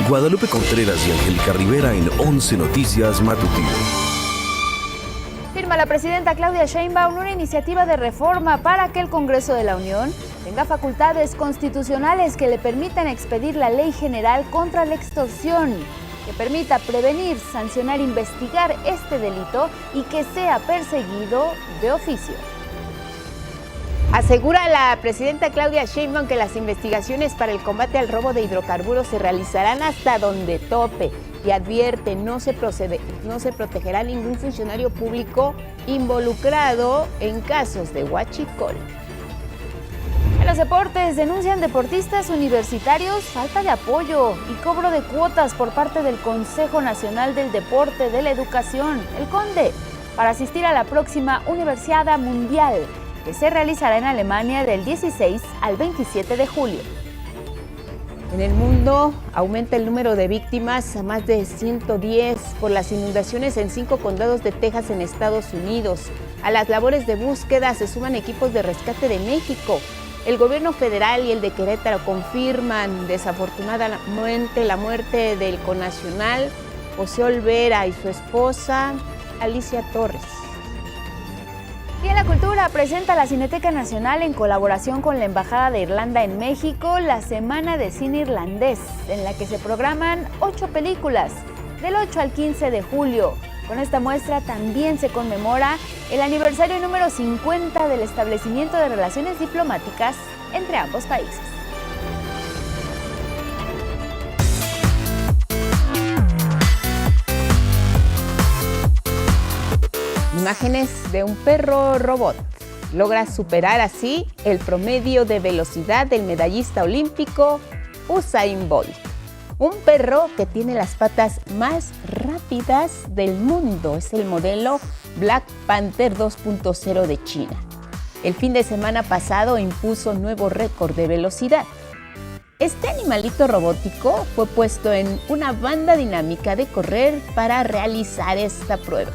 Guadalupe Contreras y Angélica Rivera en 11 Noticias Matutino. Firma la presidenta Claudia Sheinbaum una iniciativa de reforma para que el Congreso de la Unión tenga facultades constitucionales que le permitan expedir la Ley General contra la Extorsión, que permita prevenir, sancionar, investigar este delito y que sea perseguido de oficio. Asegura la presidenta Claudia Sheinbaum que las investigaciones para el combate al robo de hidrocarburos se realizarán hasta donde tope y advierte no se protegerá a ningún funcionario público involucrado en casos de huachicol. En los deportes denuncian deportistas universitarios falta de apoyo y cobro de cuotas por parte del Consejo Nacional del Deporte de la Educación, el CONDE, para asistir a la próxima Universiada Mundial, que se realizará en Alemania del 16 al 27 de julio. En el mundo aumenta el número de víctimas a más de 110 por las inundaciones en 5 condados de Texas en Estados Unidos. A las labores de búsqueda se suman equipos de rescate de México. El gobierno federal y el de Querétaro confirman desafortunadamente la muerte del connacional José Olvera y su esposa Alicia Torres. Y en la cultura presenta la Cineteca Nacional en colaboración con la Embajada de Irlanda en México la Semana de Cine Irlandés, en la que se programan 8 películas del 8 al 15 de julio. Con esta muestra también se conmemora el aniversario número 50 del establecimiento de relaciones diplomáticas entre ambos países. Imágenes de un perro robot. Logra superar así el promedio de velocidad del medallista olímpico Usain Bolt. Un perro que tiene las patas más rápidas del mundo. Es el modelo Black Panther 2.0 de China. El fin de semana pasado impuso nuevo récord de velocidad. Este animalito robótico fue puesto en una banda dinámica de correr para realizar esta prueba.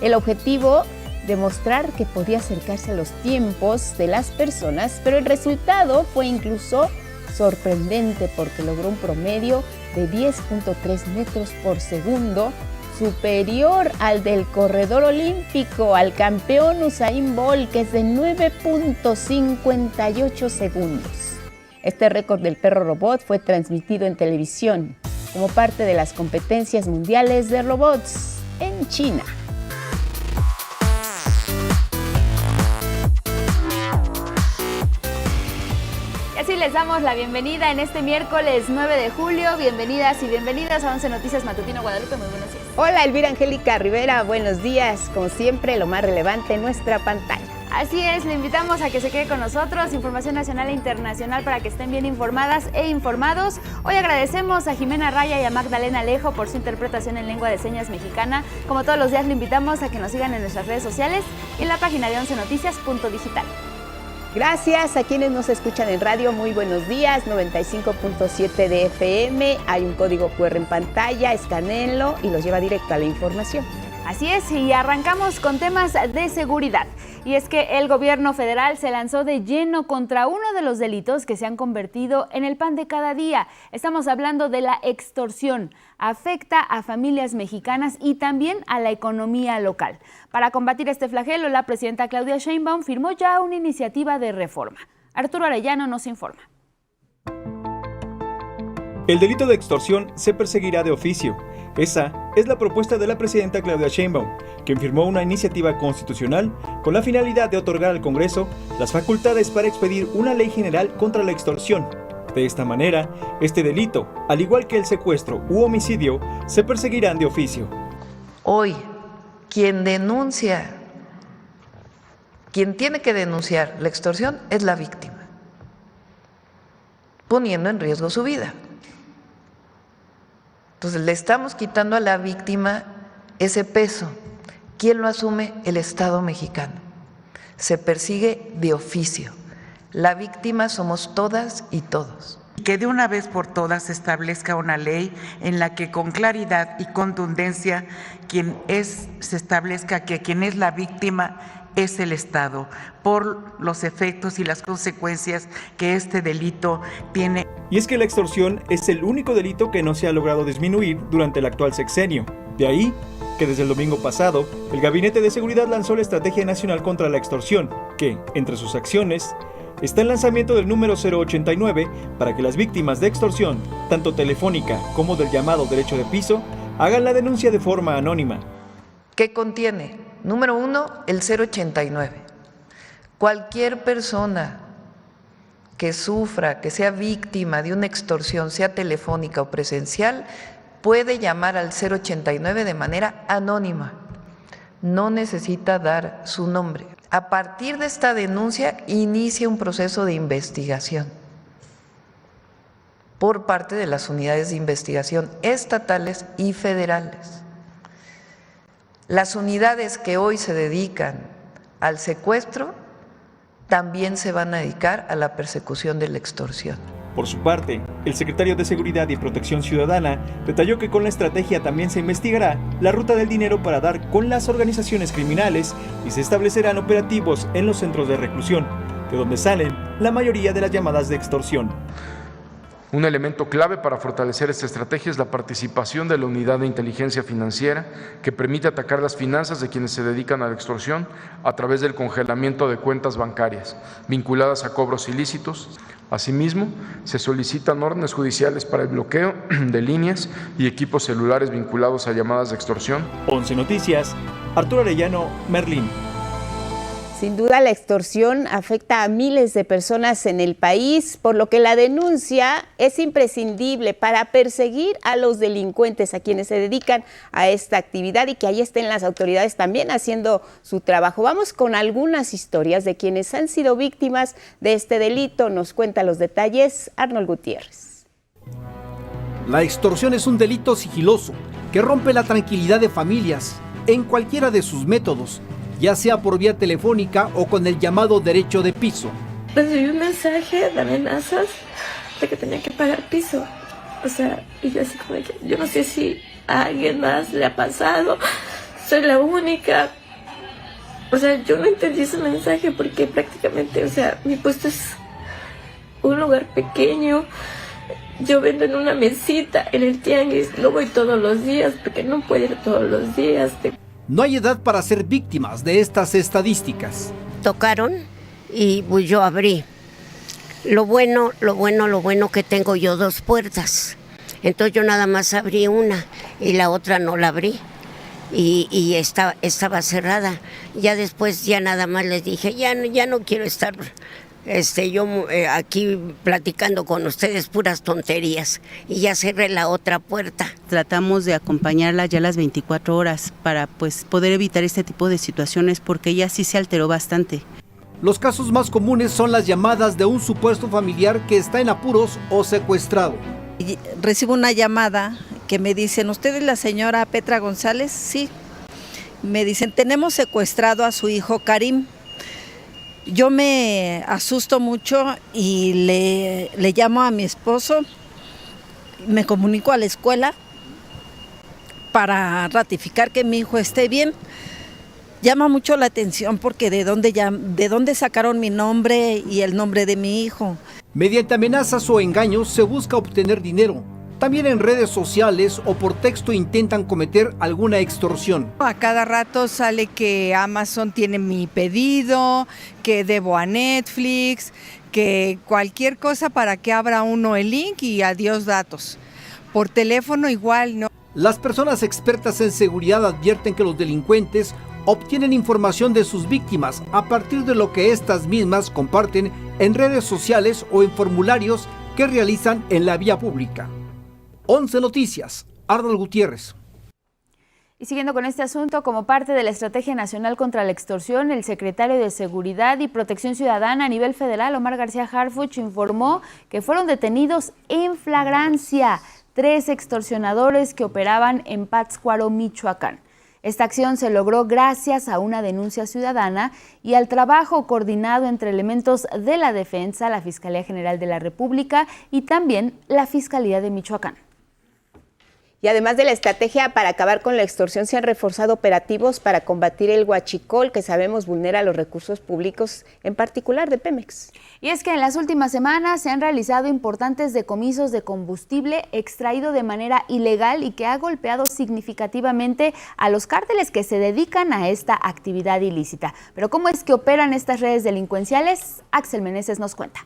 El objetivo, demostrar que podía acercarse a los tiempos de las personas, pero el resultado fue incluso sorprendente porque logró un promedio de 10.3 metros por segundo, superior al del corredor olímpico, al campeón Usain Bolt, que es de 9.58 segundos. Este récord del perro robot fue transmitido en televisión como parte de las competencias mundiales de robots en China. Así les damos la bienvenida en este miércoles 9 de julio. Bienvenidas y bienvenidas a 11 Noticias Matutino. Guadalupe, muy buenos días. Hola, Elvira Angélica Rivera, buenos días. Como siempre, lo más relevante en nuestra pantalla. Así es, le invitamos a que se quede con nosotros, información nacional e internacional para que estén bien informadas e informados. Hoy agradecemos a Jimena Raya y a Magdalena Alejo por su interpretación en lengua de señas mexicana. Como todos los días, le invitamos a que nos sigan en nuestras redes sociales y en la página de 11noticias.digital. Gracias a quienes nos escuchan en radio, muy buenos días, 95.7 de FM, hay un código QR en pantalla, escanéenlo y los lleva directo a la información. Así es, y arrancamos con temas de seguridad. Y es que el gobierno federal se lanzó de lleno contra uno de los delitos que se han convertido en el pan de cada día. Estamos hablando de la extorsión. Afecta a familias mexicanas y también a la economía local. Para combatir este flagelo, la presidenta Claudia Sheinbaum firmó ya una iniciativa de reforma. Arturo Arellano nos informa. El delito de extorsión se perseguirá de oficio. Esa es la propuesta de la presidenta Claudia Sheinbaum, quien firmó una iniciativa constitucional con la finalidad de otorgar al Congreso las facultades para expedir una ley general contra la extorsión. De esta manera, este delito, al igual que el secuestro u homicidio, se perseguirán de oficio. Hoy, quien tiene que denunciar la extorsión es la víctima, poniendo en riesgo su vida. Entonces le estamos quitando a la víctima ese peso. ¿Quién lo asume? El Estado mexicano. Se persigue de oficio. La víctima somos todas y todos. Que de una vez por todas se establezca una ley en la que con claridad y contundencia se establezca que quien es la víctima es el Estado, por los efectos y las consecuencias que este delito tiene. Y es que la extorsión es el único delito que no se ha logrado disminuir durante el actual sexenio. De ahí que desde el domingo pasado, el Gabinete de Seguridad lanzó la Estrategia Nacional contra la Extorsión, que, entre sus acciones, está el lanzamiento del número 089 para que las víctimas de extorsión, tanto telefónica como del llamado derecho de piso, hagan la denuncia de forma anónima. ¿Qué contiene? Número 1, el 089. Cualquier persona que sufra, que sea víctima de una extorsión, sea telefónica o presencial, puede llamar al 089 de manera anónima. No necesita dar su nombre. A partir de esta denuncia inicia un proceso de investigación por parte de las unidades de investigación estatales y federales. Las unidades que hoy se dedican al secuestro también se van a dedicar a la persecución de la extorsión. Por su parte, el secretario de Seguridad y Protección Ciudadana detalló que con la estrategia también se investigará la ruta del dinero para dar con las organizaciones criminales y se establecerán operativos en los centros de reclusión, de donde salen la mayoría de las llamadas de extorsión. Un elemento clave para fortalecer esta estrategia es la participación de la Unidad de Inteligencia Financiera, que permite atacar las finanzas de quienes se dedican a la extorsión a través del congelamiento de cuentas bancarias vinculadas a cobros ilícitos. Asimismo, se solicitan órdenes judiciales para el bloqueo de líneas y equipos celulares vinculados a llamadas de extorsión. 11 Noticias, Arturo Arellano, Merlín. Sin duda la extorsión afecta a miles de personas en el país, por lo que la denuncia es imprescindible para perseguir a los delincuentes, a quienes se dedican a esta actividad y que ahí estén las autoridades también haciendo su trabajo. Vamos con algunas historias de quienes han sido víctimas de este delito. Nos cuenta los detalles Arnold Gutiérrez. La extorsión es un delito sigiloso que rompe la tranquilidad de familias en cualquiera de sus métodos, ya sea por vía telefónica o con el llamado derecho de piso. Recibí un mensaje de amenazas de que tenía que pagar piso. O sea, y yo así como que yo no sé si a alguien más le ha pasado, soy la única. O sea, yo no entendí ese mensaje porque prácticamente, o sea, mi puesto es un lugar pequeño. Yo vendo en una mesita en el tianguis, no voy todos los días porque no puedo ir todos los días. No hay edad para ser víctimas de estas estadísticas. Tocaron y pues yo abrí. Lo bueno que tengo yo 2 puertas. Entonces yo nada más abrí una y la otra no la abrí. Y estaba cerrada. Ya después ya nada más les dije, ya no quiero estar yo aquí platicando con ustedes puras tonterías, y ya cerré la otra puerta. Tratamos de acompañarla ya las 24 horas para pues poder evitar este tipo de situaciones, porque ella sí se alteró bastante. Los casos más comunes son las llamadas de un supuesto familiar que está en apuros o secuestrado. Recibo una llamada que me dicen, ¿usted es la señora Petra González? Sí. Me dicen, tenemos secuestrado a su hijo Karim. Yo me asusto mucho y le llamo a mi esposo, me comunico a la escuela para ratificar que mi hijo esté bien. Llama mucho la atención porque de dónde sacaron mi nombre y el nombre de mi hijo. Mediante amenazas o engaños se busca obtener dinero. También en redes sociales o por texto intentan cometer alguna extorsión. A cada rato sale que Amazon tiene mi pedido, que debo a Netflix, que cualquier cosa para que abra uno el link y adiós datos. Por teléfono igual, ¿no? Las personas expertas en seguridad advierten que los delincuentes obtienen información de sus víctimas a partir de lo que estas mismas comparten en redes sociales o en formularios que realizan en la vía pública. 11 Noticias, Arnold Gutiérrez. Y siguiendo con este asunto, como parte de la Estrategia Nacional contra la Extorsión, el secretario de Seguridad y Protección Ciudadana a nivel federal, Omar García Harfuch, informó que fueron detenidos en flagrancia 3 extorsionadores que operaban en Pátzcuaro, Michoacán. Esta acción se logró gracias a una denuncia ciudadana y al trabajo coordinado entre elementos de la Defensa, la Fiscalía General de la República y también la Fiscalía de Michoacán. Y además de la estrategia para acabar con la extorsión, se han reforzado operativos para combatir el huachicol, que sabemos vulnera los recursos públicos, en particular de Pemex. Y es que en las últimas semanas se han realizado importantes decomisos de combustible extraído de manera ilegal y que ha golpeado significativamente a los cárteles que se dedican a esta actividad ilícita. Pero ¿cómo es que operan estas redes delincuenciales? Axel Meneses nos cuenta.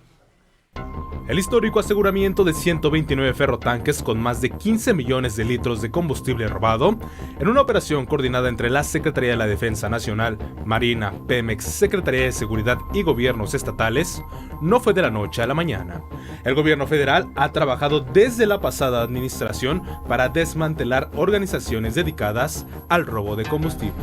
El histórico aseguramiento de 129 ferrotanques con más de 15 millones de litros de combustible robado, en una operación coordinada entre la Secretaría de la Defensa Nacional, Marina, Pemex, Secretaría de Seguridad y gobiernos estatales, no fue de la noche a la mañana. El gobierno federal ha trabajado desde la pasada administración para desmantelar organizaciones dedicadas al robo de combustible.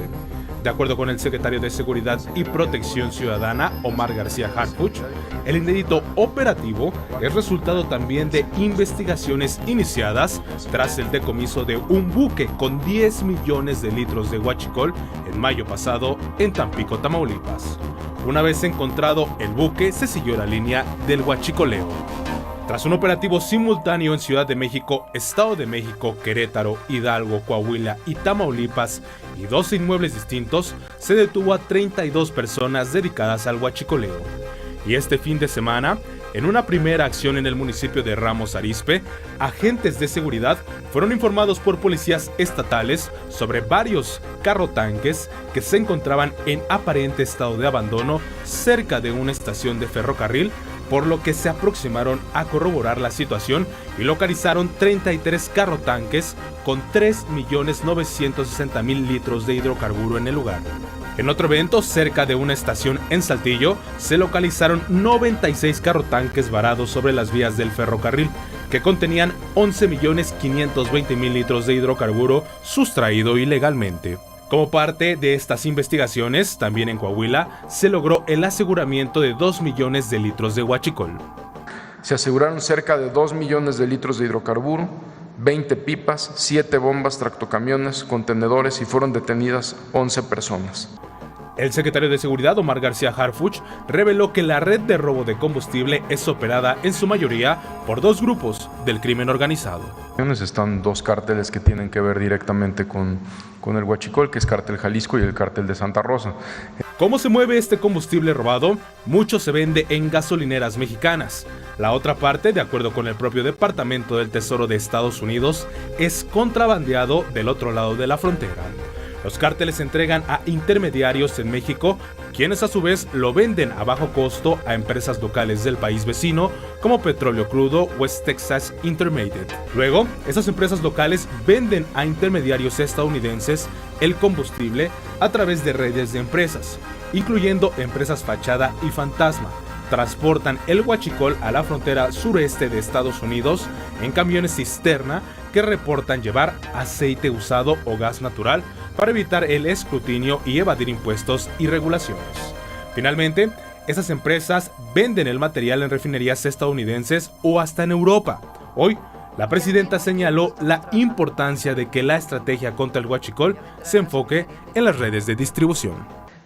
De acuerdo con el secretario de Seguridad y Protección Ciudadana, Omar García Harfuch, el inédito operativo es resultado también de investigaciones iniciadas tras el decomiso de un buque con 10 millones de litros de huachicol en mayo pasado en Tampico, Tamaulipas. Una vez encontrado el buque, se siguió la línea del huachicoleo. Tras un operativo simultáneo en Ciudad de México, Estado de México, Querétaro, Hidalgo, Coahuila y Tamaulipas y 12 inmuebles distintos, se detuvo a 32 personas dedicadas al huachicoleo. Y este fin de semana, en una primera acción en el municipio de Ramos Arizpe, agentes de seguridad fueron informados por policías estatales sobre varios carrotanques que se encontraban en aparente estado de abandono cerca de una estación de ferrocarril, por lo que se aproximaron a corroborar la situación y localizaron 33 carrotanques con 3.960.000 litros de hidrocarburo en el lugar. En otro evento, cerca de una estación en Saltillo, se localizaron 96 carrotanques varados sobre las vías del ferrocarril, que contenían 11.520.000 litros de hidrocarburo sustraído ilegalmente. Como parte de estas investigaciones, también en Coahuila, se logró el aseguramiento de 2 millones de litros de huachicol. Se aseguraron cerca de 2 millones de litros de hidrocarburo, 20 pipas, 7 bombas, tractocamiones, contenedores y fueron detenidas 11 personas. El secretario de Seguridad, Omar García Harfuch, reveló que la red de robo de combustible es operada en su mayoría por dos grupos del crimen organizado. Están dos cárteles que tienen que ver directamente con el huachicol, que es Cártel Jalisco y el Cártel de Santa Rosa. ¿Cómo se mueve este combustible robado? Mucho se vende en gasolineras mexicanas. La otra parte, de acuerdo con el propio Departamento del Tesoro de Estados Unidos, es contrabandeado del otro lado de la frontera. Los cárteles entregan a intermediarios en México, quienes a su vez lo venden a bajo costo a empresas locales del país vecino como Petróleo Crudo, West Texas Intermediate. Luego, esas empresas locales venden a intermediarios estadounidenses el combustible a través de redes de empresas, incluyendo empresas fachada y fantasma. Transportan el huachicol a la frontera sureste de Estados Unidos en camiones cisterna que reportan llevar aceite usado o gas natural para evitar el escrutinio y evadir impuestos y regulaciones. Finalmente, esas empresas venden el material en refinerías estadounidenses o hasta en Europa. Hoy, la presidenta señaló la importancia de que la estrategia contra el huachicol se enfoque en las redes de distribución.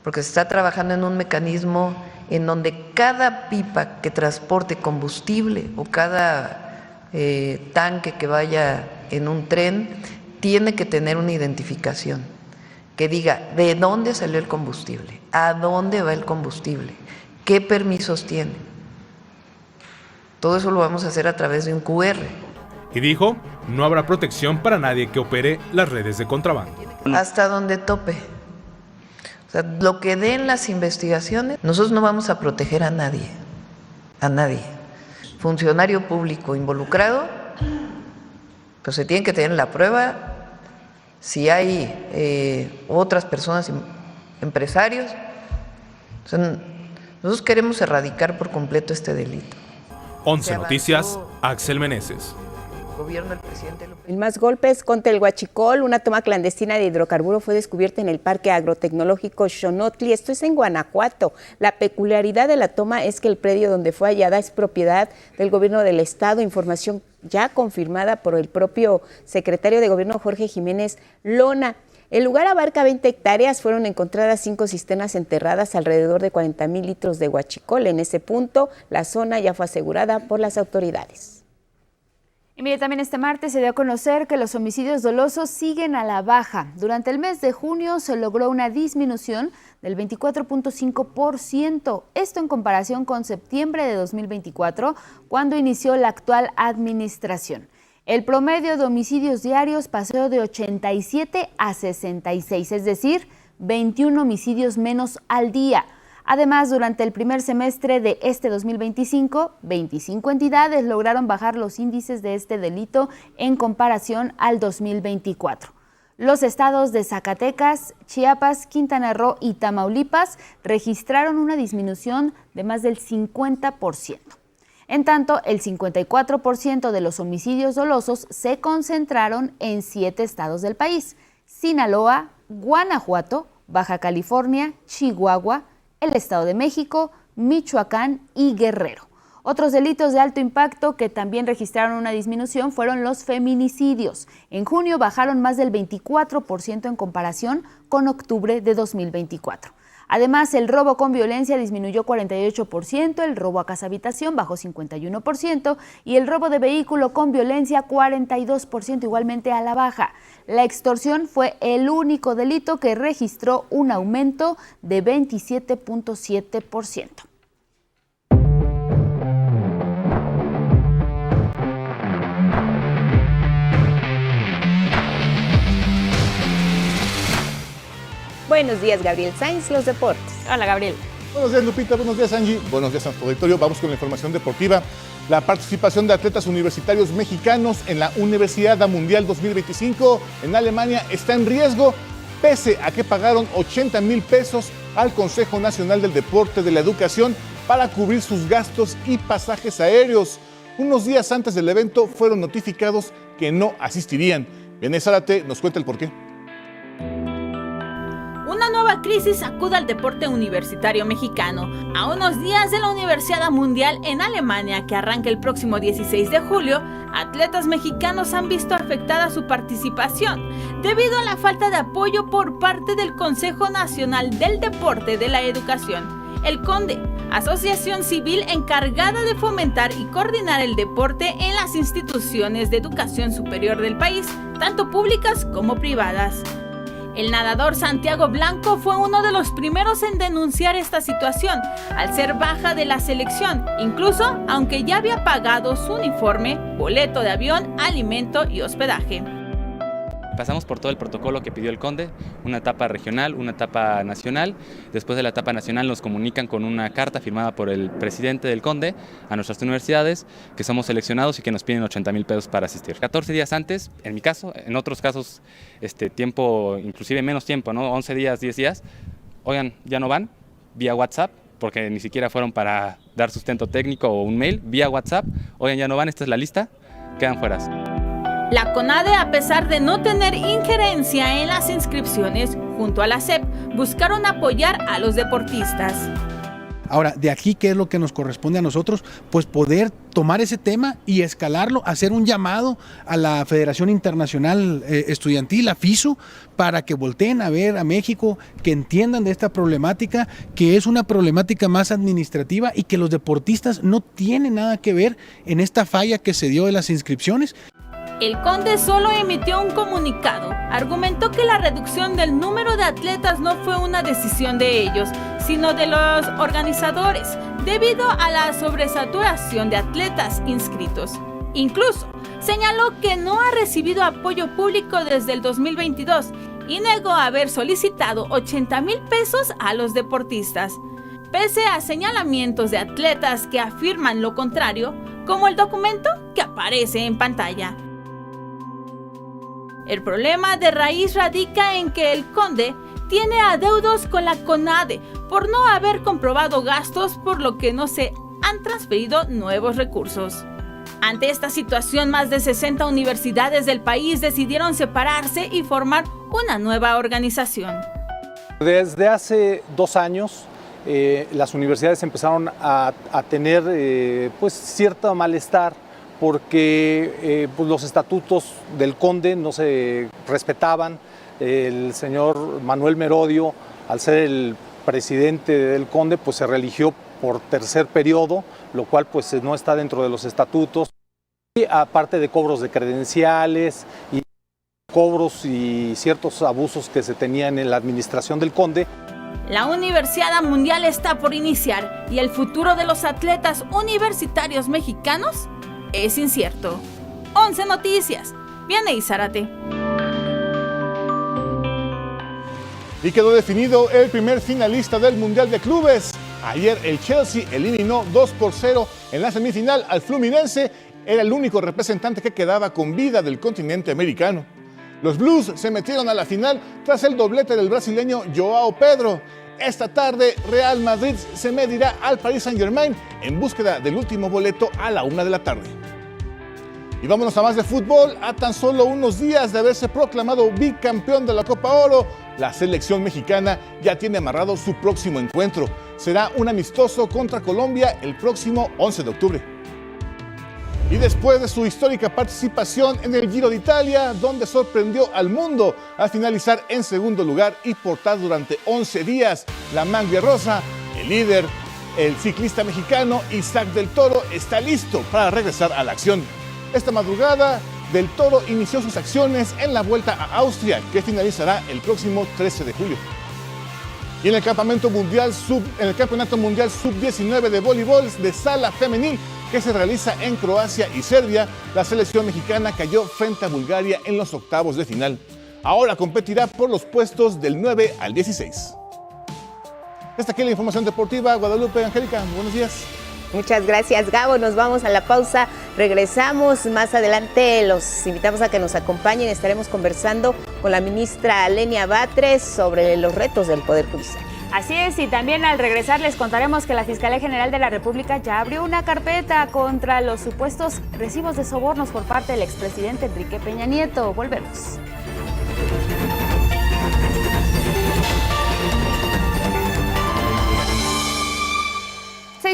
Porque se está trabajando en un mecanismo en donde cada pipa que transporte combustible o cada tanque que vaya en un tren tiene que tener una identificación que diga de dónde salió el combustible, a dónde va el combustible, qué permisos tiene. Todo eso lo vamos a hacer a través de un QR. Y dijo, no habrá protección para nadie que opere las redes de contrabando. Hasta donde tope. O sea, lo que den las investigaciones, nosotros no vamos a proteger a nadie, Funcionario público involucrado, pues se tiene que tener la prueba. Si hay otras personas, empresarios, o sea, nosotros queremos erradicar por completo este delito. 11 Noticias, Axel Meneses. Gobierno del presidente López. En más golpes contra el huachicol, una toma clandestina de hidrocarburo fue descubierta en el Parque Agrotecnológico Xonotli, esto es en Guanajuato. La peculiaridad de la toma es que el predio donde fue hallada es propiedad del gobierno del estado, información ya confirmada por el propio secretario de Gobierno Jorge Jiménez Lona. El lugar abarca 20 hectáreas, fueron encontradas 5 cisternas enterradas, alrededor de 40,000 litros de huachicol. En ese punto, la zona ya fue asegurada por las autoridades. Y mire, también este martes se dio a conocer que los homicidios dolosos siguen a la baja. Durante el mes de junio se logró una disminución del 24.5%, esto en comparación con septiembre de 2024, cuando inició la actual administración. El promedio de homicidios diarios pasó de 87 a 66, es decir, 21 homicidios menos al día. Además, durante el primer semestre de este 2025, 25 entidades lograron bajar los índices de este delito en comparación al 2024. Los estados de Zacatecas, Chiapas, Quintana Roo y Tamaulipas registraron una disminución de más del 50%. En tanto, el 54% de los homicidios dolosos se concentraron en 7 estados del país: Sinaloa, Guanajuato, Baja California, Chihuahua, el Estado de México, Michoacán y Guerrero. Otros delitos de alto impacto que también registraron una disminución fueron los feminicidios. En junio bajaron más del 24% en comparación con octubre de 2024. Además, el robo con violencia disminuyó 48%, el robo a casa habitación bajó 51% y el robo de vehículo con violencia 42%, igualmente a la baja. La extorsión fue el único delito que registró un aumento de 27.7%. Buenos días, Gabriel Sainz, los deportes. Hola, Gabriel. Buenos días, Lupita. Buenos días, Angie. Buenos días a nuestro auditorio. Vamos con la información deportiva. La participación de atletas universitarios mexicanos en la Universidad Mundial 2025 en Alemania está en riesgo, pese a que pagaron 80,000 pesos al Consejo Nacional del Deporte de la Educación para cubrir sus gastos y pasajes aéreos. Unos días antes del evento fueron notificados que no asistirían. Vianey Zárate nos cuenta el porqué. Una nueva crisis sacude al deporte universitario mexicano. A unos días de la Universidad Mundial en Alemania, que arranca el próximo 16 de julio, atletas mexicanos han visto afectada su participación debido a la falta de apoyo por parte del Consejo Nacional del Deporte de la Educación, el CONDE, asociación civil encargada de fomentar y coordinar el deporte en las instituciones de educación superior del país, tanto públicas como privadas. El nadador Santiago Blanco fue uno de los primeros en denunciar esta situación, al ser baja de la selección, incluso aunque ya había pagado su uniforme, boleto de avión, alimento y hospedaje. Pasamos por todo el protocolo que pidió el CONDE, una etapa regional, una etapa nacional. Después de la etapa nacional nos comunican con una carta firmada por el presidente del CONDE a nuestras universidades que somos seleccionados y que nos piden 80,000 pesos para asistir. 14 días antes, en mi caso, en otros casos tiempo, inclusive menos tiempo, ¿no? 11 días, 10 días, oigan, ya no van, vía WhatsApp, porque ni siquiera fueron para dar sustento técnico o un mail, vía WhatsApp, oigan, ya no van, esta es la lista, quedan fuera. La CONADE, a pesar de no tener injerencia en las inscripciones, junto a la SEP, buscaron apoyar a los deportistas. Ahora, de aquí, ¿qué es lo que nos corresponde a nosotros? Pues poder tomar ese tema y escalarlo, hacer un llamado a la Federación Internacional Estudiantil, la FISU, para que volteen a ver a México, que entiendan de esta problemática, que es una problemática más administrativa y que los deportistas no tienen nada que ver en esta falla que se dio de las inscripciones. El CONDE solo emitió un comunicado. Argumentó que la reducción del número de atletas no fue una decisión de ellos, sino de los organizadores, debido a la sobresaturación de atletas inscritos. Incluso señaló que no ha recibido apoyo público desde el 2022 y negó haber solicitado 80,000 pesos a los deportistas, pese a señalamientos de atletas que afirman lo contrario, como el documento que aparece en pantalla. El problema de raíz radica en que el CONDE tiene adeudos con la CONADE por no haber comprobado gastos, por lo que no se han transferido nuevos recursos. Ante esta situación, más de 60 universidades del país decidieron separarse y formar una nueva organización. Desde hace 2 años, las universidades empezaron a tener cierto malestar porque los estatutos del CONDE no se respetaban. El señor Manuel Merodio, al ser el presidente del CONDE, se reeligió por 3er periodo, lo cual no está dentro de los estatutos. Y aparte de cobros de credenciales y cobros y ciertos abusos que se tenían en la administración del Conde. La Universiada Mundial está por iniciar y el futuro de los atletas universitarios mexicanos es incierto. 11 Noticias, Vianey Zárate. Y quedó definido el primer finalista del Mundial de Clubes. Ayer el Chelsea eliminó 2-0 en la semifinal al Fluminense. Era el único representante que quedaba con vida del continente americano. Los Blues se metieron a la final tras el doblete del brasileño Joao Pedro. Esta tarde Real Madrid se medirá al Paris Saint-Germain en búsqueda del último boleto a la 1 de la tarde. Y vámonos a más de fútbol. A tan solo unos días de haberse proclamado bicampeón de la Copa Oro, la selección mexicana ya tiene amarrado su próximo encuentro. Será un amistoso contra Colombia el próximo 11 de octubre. Y después de su histórica participación en el Giro de Italia, donde sorprendió al mundo al finalizar en segundo lugar y portar durante 11 días la maglia rosa, el líder, el ciclista mexicano Isaac del Toro, está listo para regresar a la acción. Esta madrugada, Del Toro inició sus acciones en la Vuelta a Austria, que finalizará el próximo 13 de julio. Y en el Campeonato Mundial Sub-19 de voleibol de sala femenil, que se realiza en Croacia y Serbia, la selección mexicana cayó frente a Bulgaria en los octavos de final. Ahora competirá por los puestos del 9 al 16. Hasta aquí la información deportiva. Guadalupe, Angélica, buenos días. Muchas gracias, Gabo. Nos vamos a la pausa. Regresamos más adelante. Los invitamos a que nos acompañen. Estaremos conversando con la ministra Lenia Batres sobre los retos del Poder Judicial. Así es, y también al regresar les contaremos que la Fiscalía General de la República ya abrió una carpeta contra los supuestos recibos de sobornos por parte del expresidente Enrique Peña Nieto. Volvemos.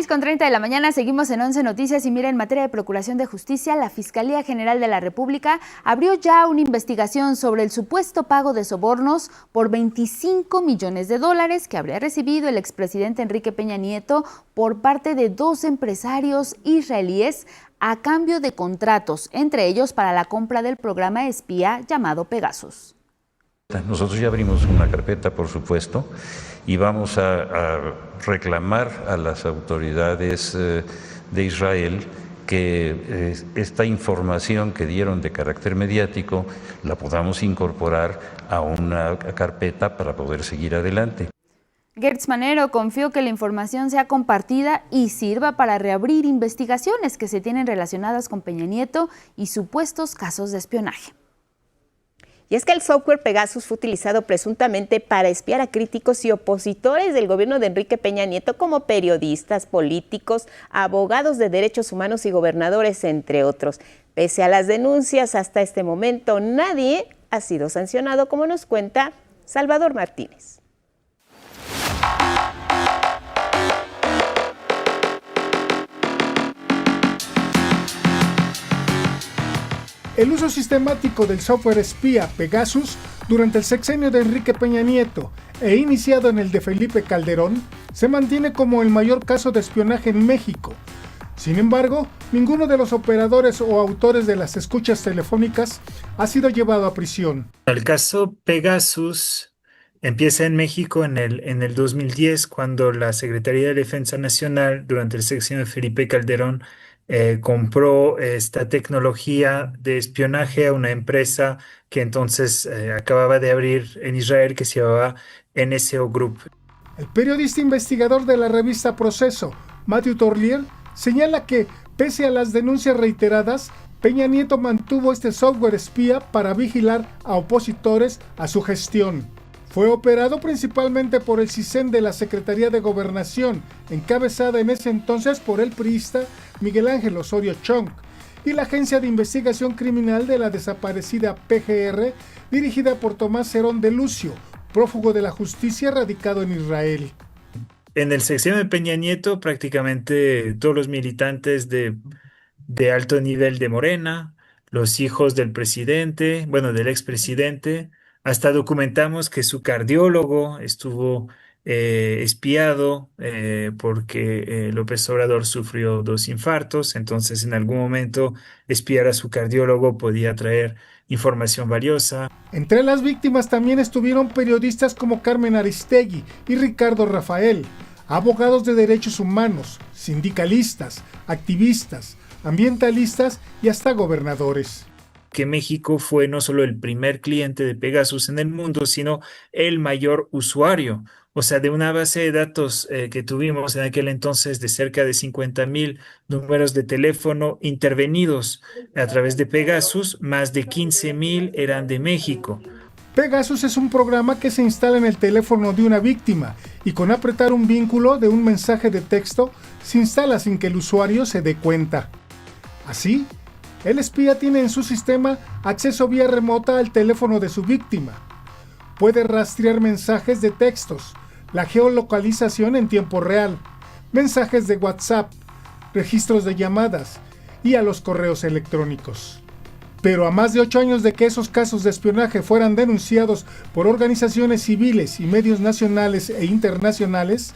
Con 30 de la mañana, seguimos en 11 Noticias y mira, en materia de Procuración de Justicia, la Fiscalía General de la República abrió ya una investigación sobre el supuesto pago de sobornos por $25 millones que habría recibido el expresidente Enrique Peña Nieto por parte de 2 empresarios israelíes a cambio de contratos, entre ellos para la compra del programa espía llamado Pegasus. Nosotros ya abrimos una carpeta, por supuesto, y vamos a reclamar a las autoridades de Israel que esta información que dieron de carácter mediático la podamos incorporar a una carpeta para poder seguir adelante. Gertz Manero confió que la información sea compartida y sirva para reabrir investigaciones que se tienen relacionadas con Peña Nieto y supuestos casos de espionaje. Y es que el software Pegasus fue utilizado presuntamente para espiar a críticos y opositores del gobierno de Enrique Peña Nieto, como periodistas, políticos, abogados de derechos humanos y gobernadores, entre otros. Pese a las denuncias, hasta este momento nadie ha sido sancionado, como nos cuenta Salvador Martínez. El uso sistemático del software espía Pegasus durante el sexenio de Enrique Peña Nieto e iniciado en el de Felipe Calderón se mantiene como el mayor caso de espionaje en México. Sin embargo, ninguno de los operadores o autores de las escuchas telefónicas ha sido llevado a prisión. El caso Pegasus empieza en México en el 2010, cuando la Secretaría de Defensa Nacional, durante el sexenio de Felipe Calderón, compró esta tecnología de espionaje a una empresa que entonces acababa de abrir en Israel, que se llamaba NSO Group. El periodista investigador de la revista Proceso, Matthew Torlier, señala que, pese a las denuncias reiteradas, Peña Nieto mantuvo este software espía para vigilar a opositores a su gestión. Fue operado principalmente por el CISEN de la Secretaría de Gobernación, encabezada en ese entonces por el priista Miguel Ángel Osorio Chong, y la Agencia de Investigación Criminal de la desaparecida PGR, dirigida por Tomás Herón de Lucio, prófugo de la justicia radicado en Israel. En el sexenio de Peña Nieto, prácticamente todos los militantes de alto nivel de Morena, los hijos del presidente, del expresidente, hasta documentamos que su cardiólogo estuvo espiado porque López Obrador sufrió 2 infartos, entonces en algún momento espiar a su cardiólogo podía traer información valiosa. Entre las víctimas también estuvieron periodistas como Carmen Aristegui y Ricardo Rafael, abogados de derechos humanos, sindicalistas, activistas, ambientalistas y hasta gobernadores. Que México fue no solo el primer cliente de Pegasus en el mundo, sino el mayor usuario. O sea, de una base de datos que tuvimos en aquel entonces de cerca de 50,000 números de teléfono intervenidos a través de Pegasus, más de 15,000 eran de México. Pegasus es un programa que se instala en el teléfono de una víctima y con apretar un vínculo de un mensaje de texto se instala sin que el usuario se dé cuenta. Así, el espía tiene en su sistema acceso vía remota al teléfono de su víctima. Puede rastrear mensajes de textos, la geolocalización en tiempo real, mensajes de WhatsApp, registros de llamadas y a los correos electrónicos. Pero a más de 8 años de que esos casos de espionaje fueran denunciados por organizaciones civiles y medios nacionales e internacionales,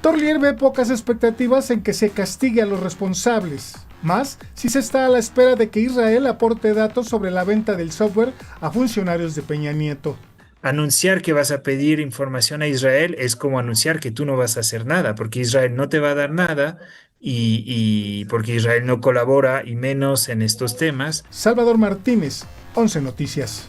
Torlier ve pocas expectativas en que se castigue a los responsables, más si se está a la espera de que Israel aporte datos sobre la venta del software a funcionarios de Peña Nieto. Anunciar que vas a pedir información a Israel es como anunciar que tú no vas a hacer nada, porque Israel no te va a dar nada y porque Israel no colabora y menos en estos temas. Salvador Martínez, 11 Noticias.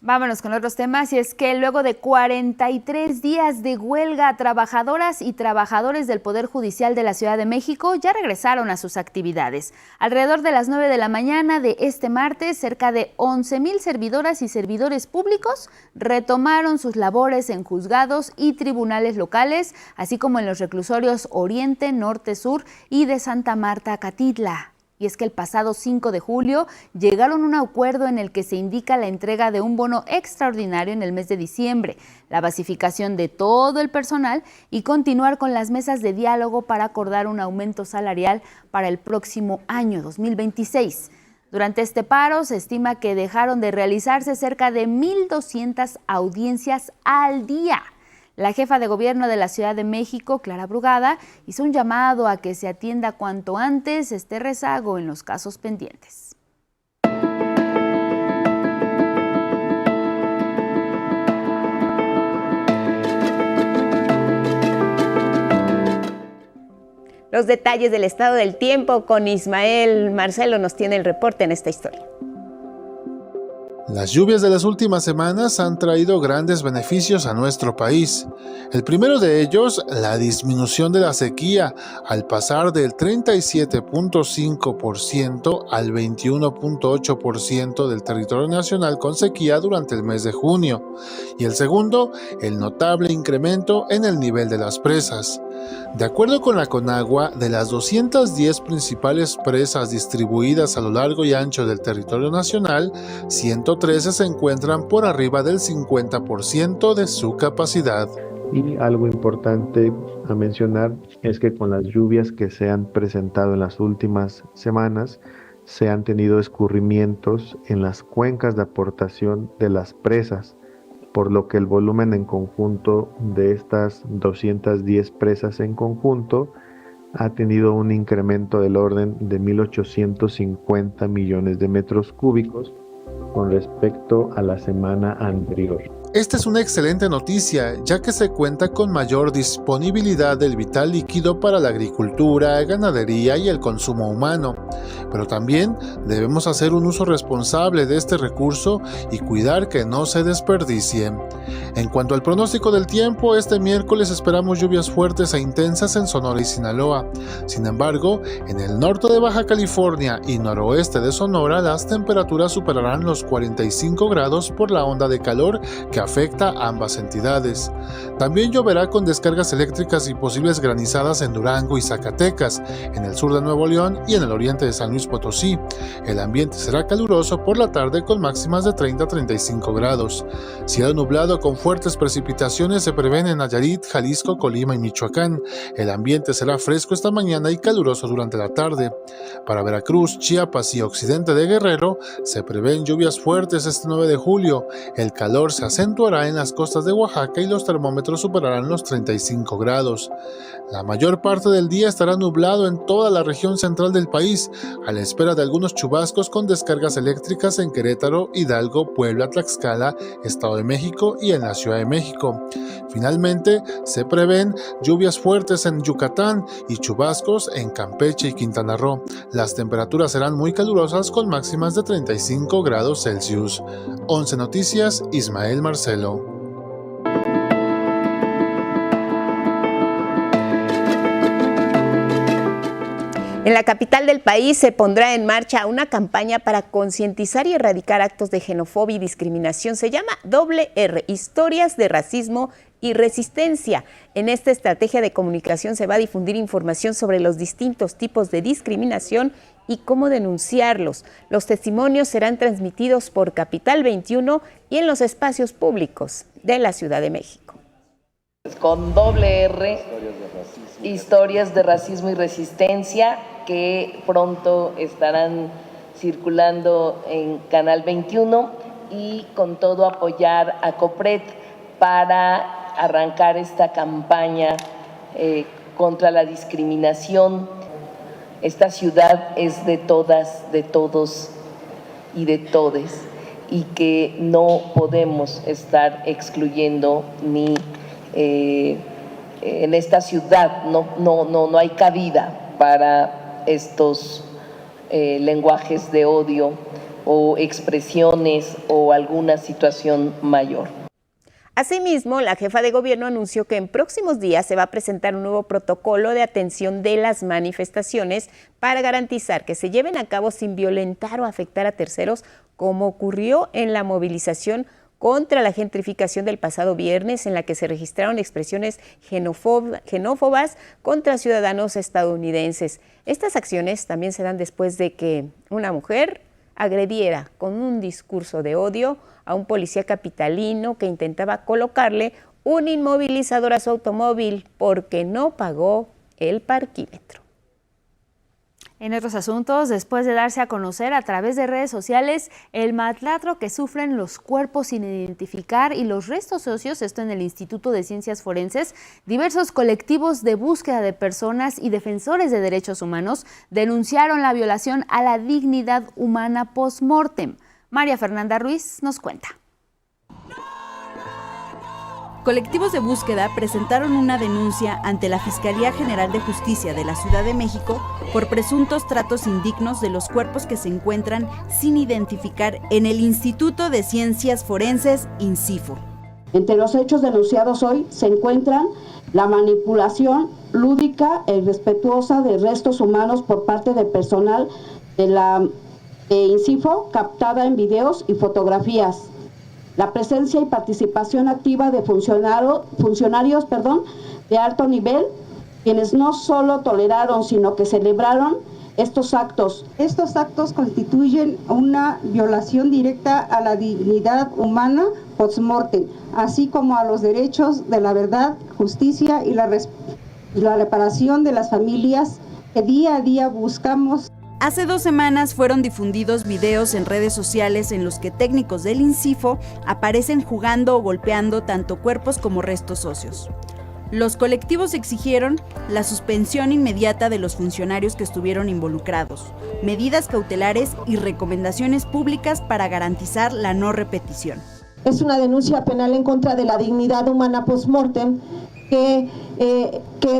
Vámonos con otros temas, y es que luego de 43 días de huelga, trabajadoras y trabajadores del Poder Judicial de la Ciudad de México ya regresaron a sus actividades. Alrededor de las 9 de la mañana de este martes, cerca de 11,000 servidoras y servidores públicos retomaron sus labores en juzgados y tribunales locales, así como en los reclusorios Oriente, Norte, Sur y de Santa Marta, Catitla. Y es que el pasado 5 de julio llegaron a un acuerdo en el que se indica la entrega de un bono extraordinario en el mes de diciembre, la basificación de todo el personal y continuar con las mesas de diálogo para acordar un aumento salarial para el próximo año 2026. Durante este paro se estima que dejaron de realizarse cerca de 1,200 audiencias al día. La jefa de gobierno de la Ciudad de México, Clara Brugada, hizo un llamado a que se atienda cuanto antes este rezago en los casos pendientes. Los detalles del estado del tiempo con Ismael Marcelo nos tiene el reporte en esta historia. Las lluvias de las últimas semanas han traído grandes beneficios a nuestro país. El primero de ellos, la disminución de la sequía, al pasar del 37.5% al 21.8% del territorio nacional con sequía durante el mes de junio. Y el segundo, el notable incremento en el nivel de las presas. De acuerdo con la Conagua, de las 210 principales presas distribuidas a lo largo y ancho del territorio nacional, 113 se encuentran por arriba del 50% de su capacidad. Y algo importante a mencionar es que con las lluvias que se han presentado en las últimas semanas, se han tenido escurrimientos en las cuencas de aportación de las presas, por lo que el volumen en conjunto de estas 210 presas en conjunto ha tenido un incremento del orden de 1.850 millones de metros cúbicos con respecto a la semana anterior. Esta es una excelente noticia, ya que se cuenta con mayor disponibilidad del vital líquido para la agricultura, ganadería y el consumo humano. Pero también debemos hacer un uso responsable de este recurso y cuidar que no se desperdicie. En cuanto al pronóstico del tiempo, este miércoles esperamos lluvias fuertes e intensas en Sonora y Sinaloa. Sin embargo, en el norte de Baja California y noroeste de Sonora, las temperaturas superarán los 45 grados por la onda de calor que afecta a ambas entidades. También lloverá con descargas eléctricas y posibles granizadas en Durango y Zacatecas, en el sur de Nuevo León y en el oriente de San Luis Potosí. El ambiente será caluroso por la tarde con máximas de 30 a 35 grados. Cielo nublado con fuertes precipitaciones se prevén en Nayarit, Jalisco, Colima y Michoacán. El ambiente será fresco esta mañana y caluroso durante la tarde. Para Veracruz, Chiapas y occidente de Guerrero se prevén lluvias fuertes este 9 de julio. El calor se acentuará acentuará en las costas de Oaxaca y los termómetros superarán los 35 grados. La mayor parte del día estará nublado en toda la región central del país, a la espera de algunos chubascos con descargas eléctricas en Querétaro, Hidalgo, Puebla, Tlaxcala, Estado de México y en la Ciudad de México. Finalmente, se prevén lluvias fuertes en Yucatán y chubascos en Campeche y Quintana Roo. Las temperaturas serán muy calurosas con máximas de 35 grados Celsius. 11 Noticias, Ismael Marcelo. En la capital del país se pondrá en marcha una campaña para concientizar y erradicar actos de xenofobia y discriminación. Se llama R, Historias de Racismo y Resistencia. En esta estrategia de comunicación se va a difundir información sobre los distintos tipos de discriminación y cómo denunciarlos. Los testimonios serán transmitidos por Capital 21 y en los espacios públicos de la Ciudad de México. Con R, Historias de Racismo y Resistencia, que pronto estarán circulando en Canal 21, y con todo apoyar a COPRED para arrancar esta campaña contra la discriminación. Esta ciudad es de todas, de todos y de todes, y que no podemos estar excluyendo ni en esta ciudad no hay cabida para estos lenguajes de odio o expresiones o alguna situación mayor. Asimismo, la jefa de gobierno anunció que en próximos días se va a presentar un nuevo protocolo de atención de las manifestaciones para garantizar que se lleven a cabo sin violentar o afectar a terceros, como ocurrió en la movilización contra la gentrificación del pasado viernes, en la que se registraron expresiones xenófobas contra ciudadanos estadounidenses. Estas acciones también se dan después de que una mujer agrediera con un discurso de odio a un policía capitalino que intentaba colocarle un inmovilizador a su automóvil porque no pagó el parquímetro. En otros asuntos, después de darse a conocer a través de redes sociales el maltrato que sufren los cuerpos sin identificar y los restos óseos, esto en el Instituto de Ciencias Forenses, diversos colectivos de búsqueda de personas y defensores de derechos humanos denunciaron la violación a la dignidad humana post-mortem. María Fernanda Ruiz nos cuenta. Colectivos de búsqueda presentaron una denuncia ante la Fiscalía General de Justicia de la Ciudad de México por presuntos tratos indignos de los cuerpos que se encuentran sin identificar en el Instituto de Ciencias Forenses, INCIFO. Entre los hechos denunciados hoy se encuentran la manipulación lúdica e irrespetuosa de restos humanos por parte del personal de la INCIFO, captada en videos y fotografías. La presencia y participación activa de funcionarios de alto nivel, quienes no solo toleraron, sino que celebraron estos actos. Estos actos constituyen una violación directa a la dignidad humana post-mortem, así como a los derechos de la verdad, justicia y la reparación de las familias que día a día buscamos. Hace 2 semanas fueron difundidos videos en redes sociales en los que técnicos del INCIFO aparecen jugando o golpeando tanto cuerpos como restos óseos. Los colectivos exigieron la suspensión inmediata de los funcionarios que estuvieron involucrados, medidas cautelares y recomendaciones públicas para garantizar la no repetición. Es una denuncia penal en contra de la dignidad humana post-mortem que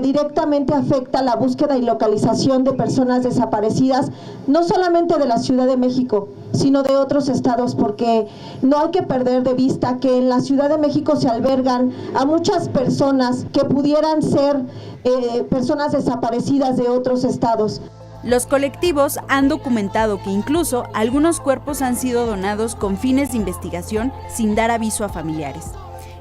directamente afecta la búsqueda y localización de personas desaparecidas, no solamente de la Ciudad de México, sino de otros estados, porque no hay que perder de vista que en la Ciudad de México se albergan a muchas personas que pudieran ser personas desaparecidas de otros estados. Los colectivos han documentado que incluso algunos cuerpos han sido donados con fines de investigación sin dar aviso a familiares.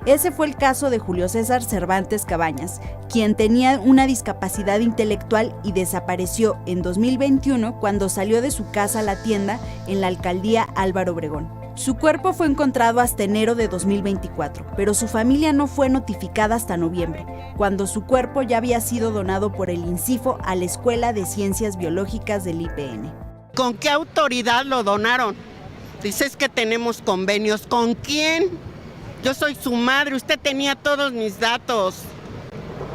Ese fue el caso de Julio César Cervantes Cabañas, quien tenía una discapacidad intelectual y desapareció en 2021 cuando salió de su casa a la tienda en la alcaldía Álvaro Obregón. Su cuerpo fue encontrado hasta enero de 2024, pero su familia no fue notificada hasta noviembre, cuando su cuerpo ya había sido donado por el INCIFO a la Escuela de Ciencias Biológicas del IPN. ¿Con qué autoridad lo donaron? Dices que tenemos convenios. ¿Con quién? Yo soy su madre, usted tenía todos mis datos.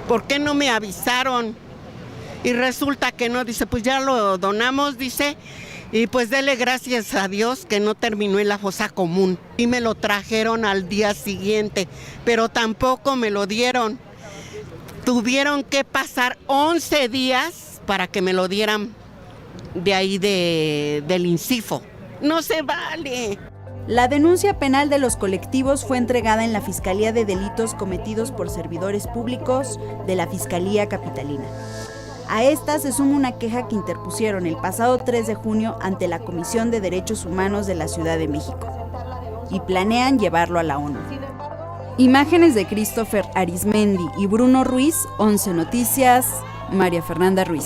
¿Por qué no me avisaron? Y resulta que no, dice, pues ya lo donamos, dice, y pues dele gracias a Dios que no terminó en la fosa común. Y me lo trajeron al día siguiente, pero tampoco me lo dieron. Tuvieron que pasar 11 días para que me lo dieran de ahí del INCIFO. No se vale. La denuncia penal de los colectivos fue entregada en la Fiscalía de Delitos Cometidos por Servidores Públicos de la Fiscalía Capitalina. A esta se suma una queja que interpusieron el pasado 3 de junio ante la Comisión de Derechos Humanos de la Ciudad de México y planean llevarlo a la ONU. Imágenes de Christopher Arismendi y Bruno Ruiz, 11 Noticias, María Fernanda Ruiz.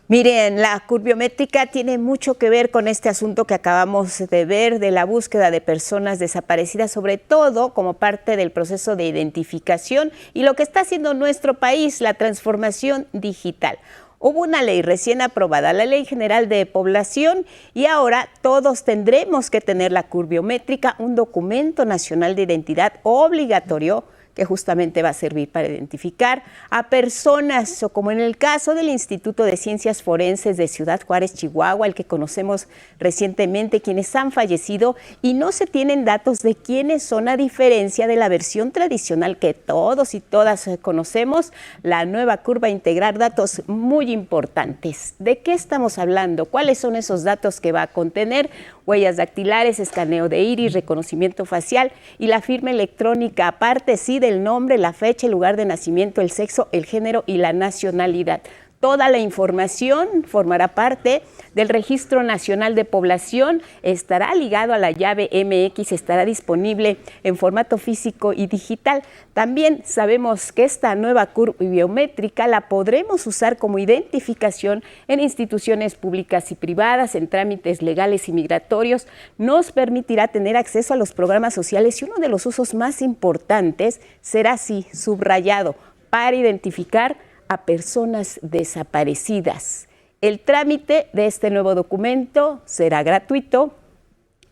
Miren, la curbiométrica tiene mucho que ver con este asunto que acabamos de ver de la búsqueda de personas desaparecidas, sobre todo como parte del proceso de identificación y lo que está haciendo nuestro país, la transformación digital. Hubo una ley recién aprobada, la Ley General de Población, y ahora todos tendremos que tener la curbiométrica, un documento nacional de identidad obligatorio que justamente va a servir para identificar a personas, o como en el caso del Instituto de Ciencias Forenses de Ciudad Juárez, Chihuahua, el que conocemos recientemente, quienes han fallecido y no se tienen datos de quiénes son, a diferencia de la versión tradicional que todos y todas conocemos. La nueva CURP va a integrar datos muy importantes. ¿De qué estamos hablando? ¿Cuáles son esos datos que va a contener? Huellas dactilares, escaneo de iris, reconocimiento facial y la firma electrónica, aparte sí del nombre, la fecha, el lugar de nacimiento, el sexo, el género y la nacionalidad. Toda la información formará parte del Registro Nacional de Población, estará ligado a la llave MX, estará disponible en formato físico y digital. También sabemos que esta nueva CURP biométrica la podremos usar como identificación en instituciones públicas y privadas, en trámites legales y migratorios. Nos permitirá tener acceso a los programas sociales y uno de los usos más importantes será así, subrayado, para identificar a personas desaparecidas. El trámite de este nuevo documento será gratuito,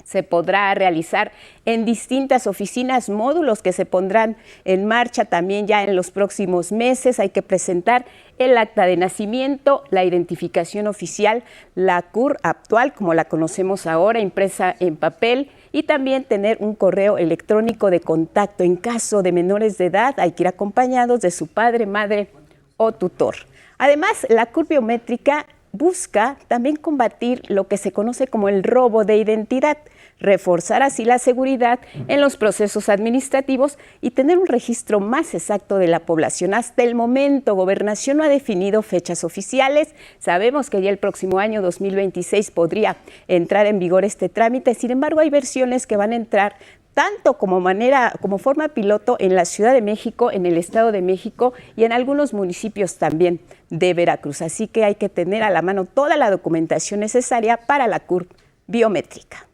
se podrá realizar en distintas oficinas, módulos que se pondrán en marcha también ya en los próximos meses. Hay que presentar el acta de nacimiento, la identificación oficial, la CURP actual, como la conocemos ahora, impresa en papel, y también tener un correo electrónico de contacto. En caso de menores de edad, hay que ir acompañados de su padre, madre o tutor. Además, la CURP biométrica busca también combatir lo que se conoce como el robo de identidad, reforzar así la seguridad en los procesos administrativos y tener un registro más exacto de la población. Hasta el momento, Gobernación no ha definido fechas oficiales. Sabemos que ya el próximo año 2026 podría entrar en vigor este trámite. Sin embargo, hay versiones que van a entrar tanto como forma piloto en la Ciudad de México, en el Estado de México y en algunos municipios también de Veracruz. Así que hay que tener a la mano toda la documentación necesaria para la CURP biométrica.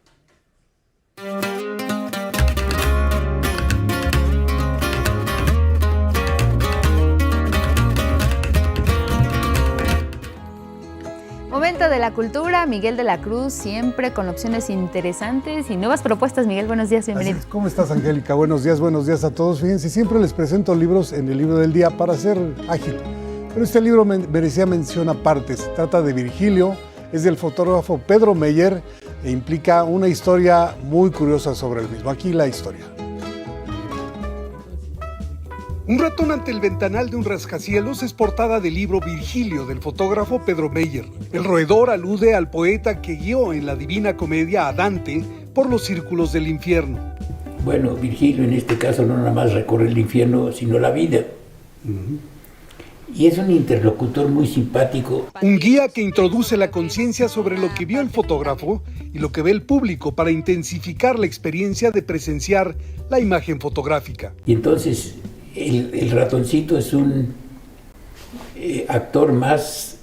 Momento de la cultura, Miguel de la Cruz, siempre con opciones interesantes y nuevas propuestas. Miguel, buenos días, bienvenido. ¿Cómo estás, Angélica? Buenos días a todos. Fíjense, siempre les presento libros en el libro del día para ser ágil. Pero este libro merecía mención aparte. Se trata de Virgilio, es del fotógrafo Pedro Meyer e implica una historia muy curiosa sobre el mismo. Aquí la historia. Un ratón ante el ventanal de un rascacielos es portada del libro Virgilio del fotógrafo Pedro Meyer. El roedor alude al poeta que guió en la Divina Comedia a Dante por los círculos del infierno. Bueno, Virgilio en este caso no nada más recorre el infierno, sino la vida. Y es un interlocutor muy simpático. Un guía que introduce la conciencia sobre lo que vio el fotógrafo y lo que ve el público para intensificar la experiencia de presenciar la imagen fotográfica. Y entonces el ratoncito es un actor más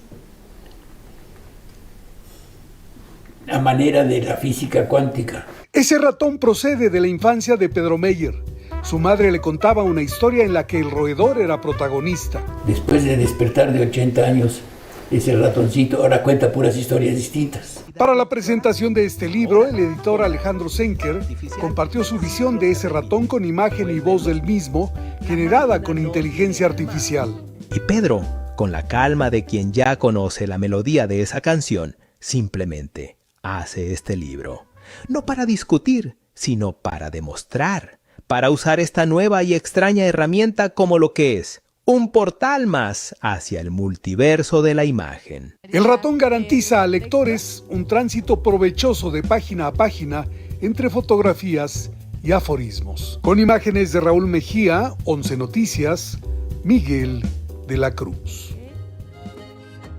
a manera de la física cuántica. Ese ratón procede de la infancia de Pedro Meyer. Su madre le contaba una historia en la que el roedor era protagonista. Después de despertar de 80 años, ese ratoncito ahora cuenta puras historias distintas. Para la presentación de este libro, el editor Alejandro Senker compartió su visión de ese ratón con imagen y voz del mismo, generada con inteligencia artificial. Y Pedro, con la calma de quien ya conoce la melodía de esa canción, simplemente hace este libro. No para discutir, sino para demostrar, para usar esta nueva y extraña herramienta como lo que es, un portal más hacia el multiverso de la imagen. El ratón garantiza a lectores un tránsito provechoso de página a página entre fotografías y aforismos. Con imágenes de Raúl Mejía, 11 Noticias, Miguel de la Cruz.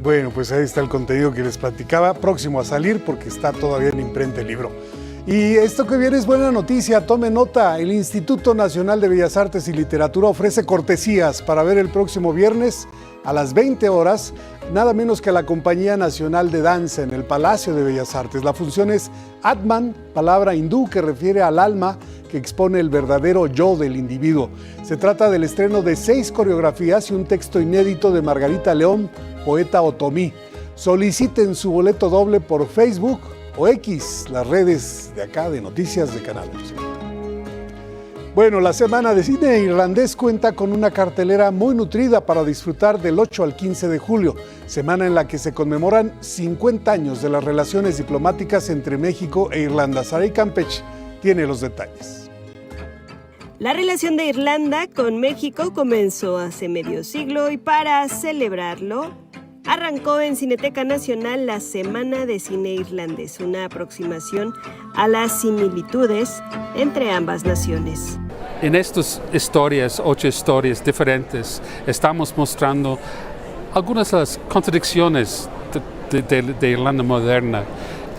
Bueno, pues ahí está el contenido que les platicaba, próximo a salir porque está todavía en imprenta el libro. Y esto que viene es buena noticia, tome nota, el Instituto Nacional de Bellas Artes y Literatura ofrece cortesías para ver el próximo viernes a las 20 horas, nada menos que a la Compañía Nacional de Danza en el Palacio de Bellas Artes. La función es Atman, palabra hindú que refiere al alma que expone el verdadero yo del individuo. Se trata del estreno de 6 coreografías y un texto inédito de Margarita León, poeta otomí. Soliciten su boleto doble por Facebook o X, las redes de acá de Noticias de Canal 11. Bueno, la Semana de Cine Irlandés cuenta con una cartelera muy nutrida para disfrutar del 8 al 15 de julio, semana en la que se conmemoran 50 años de las relaciones diplomáticas entre México e Irlanda. Saray Campech tiene los detalles. La relación de Irlanda con México comenzó hace medio siglo y para celebrarlo, arrancó en Cineteca Nacional la Semana de Cine Irlandés, una aproximación a las similitudes entre ambas naciones. En estas historias, 8 historias diferentes, estamos mostrando algunas de las contradicciones de Irlanda moderna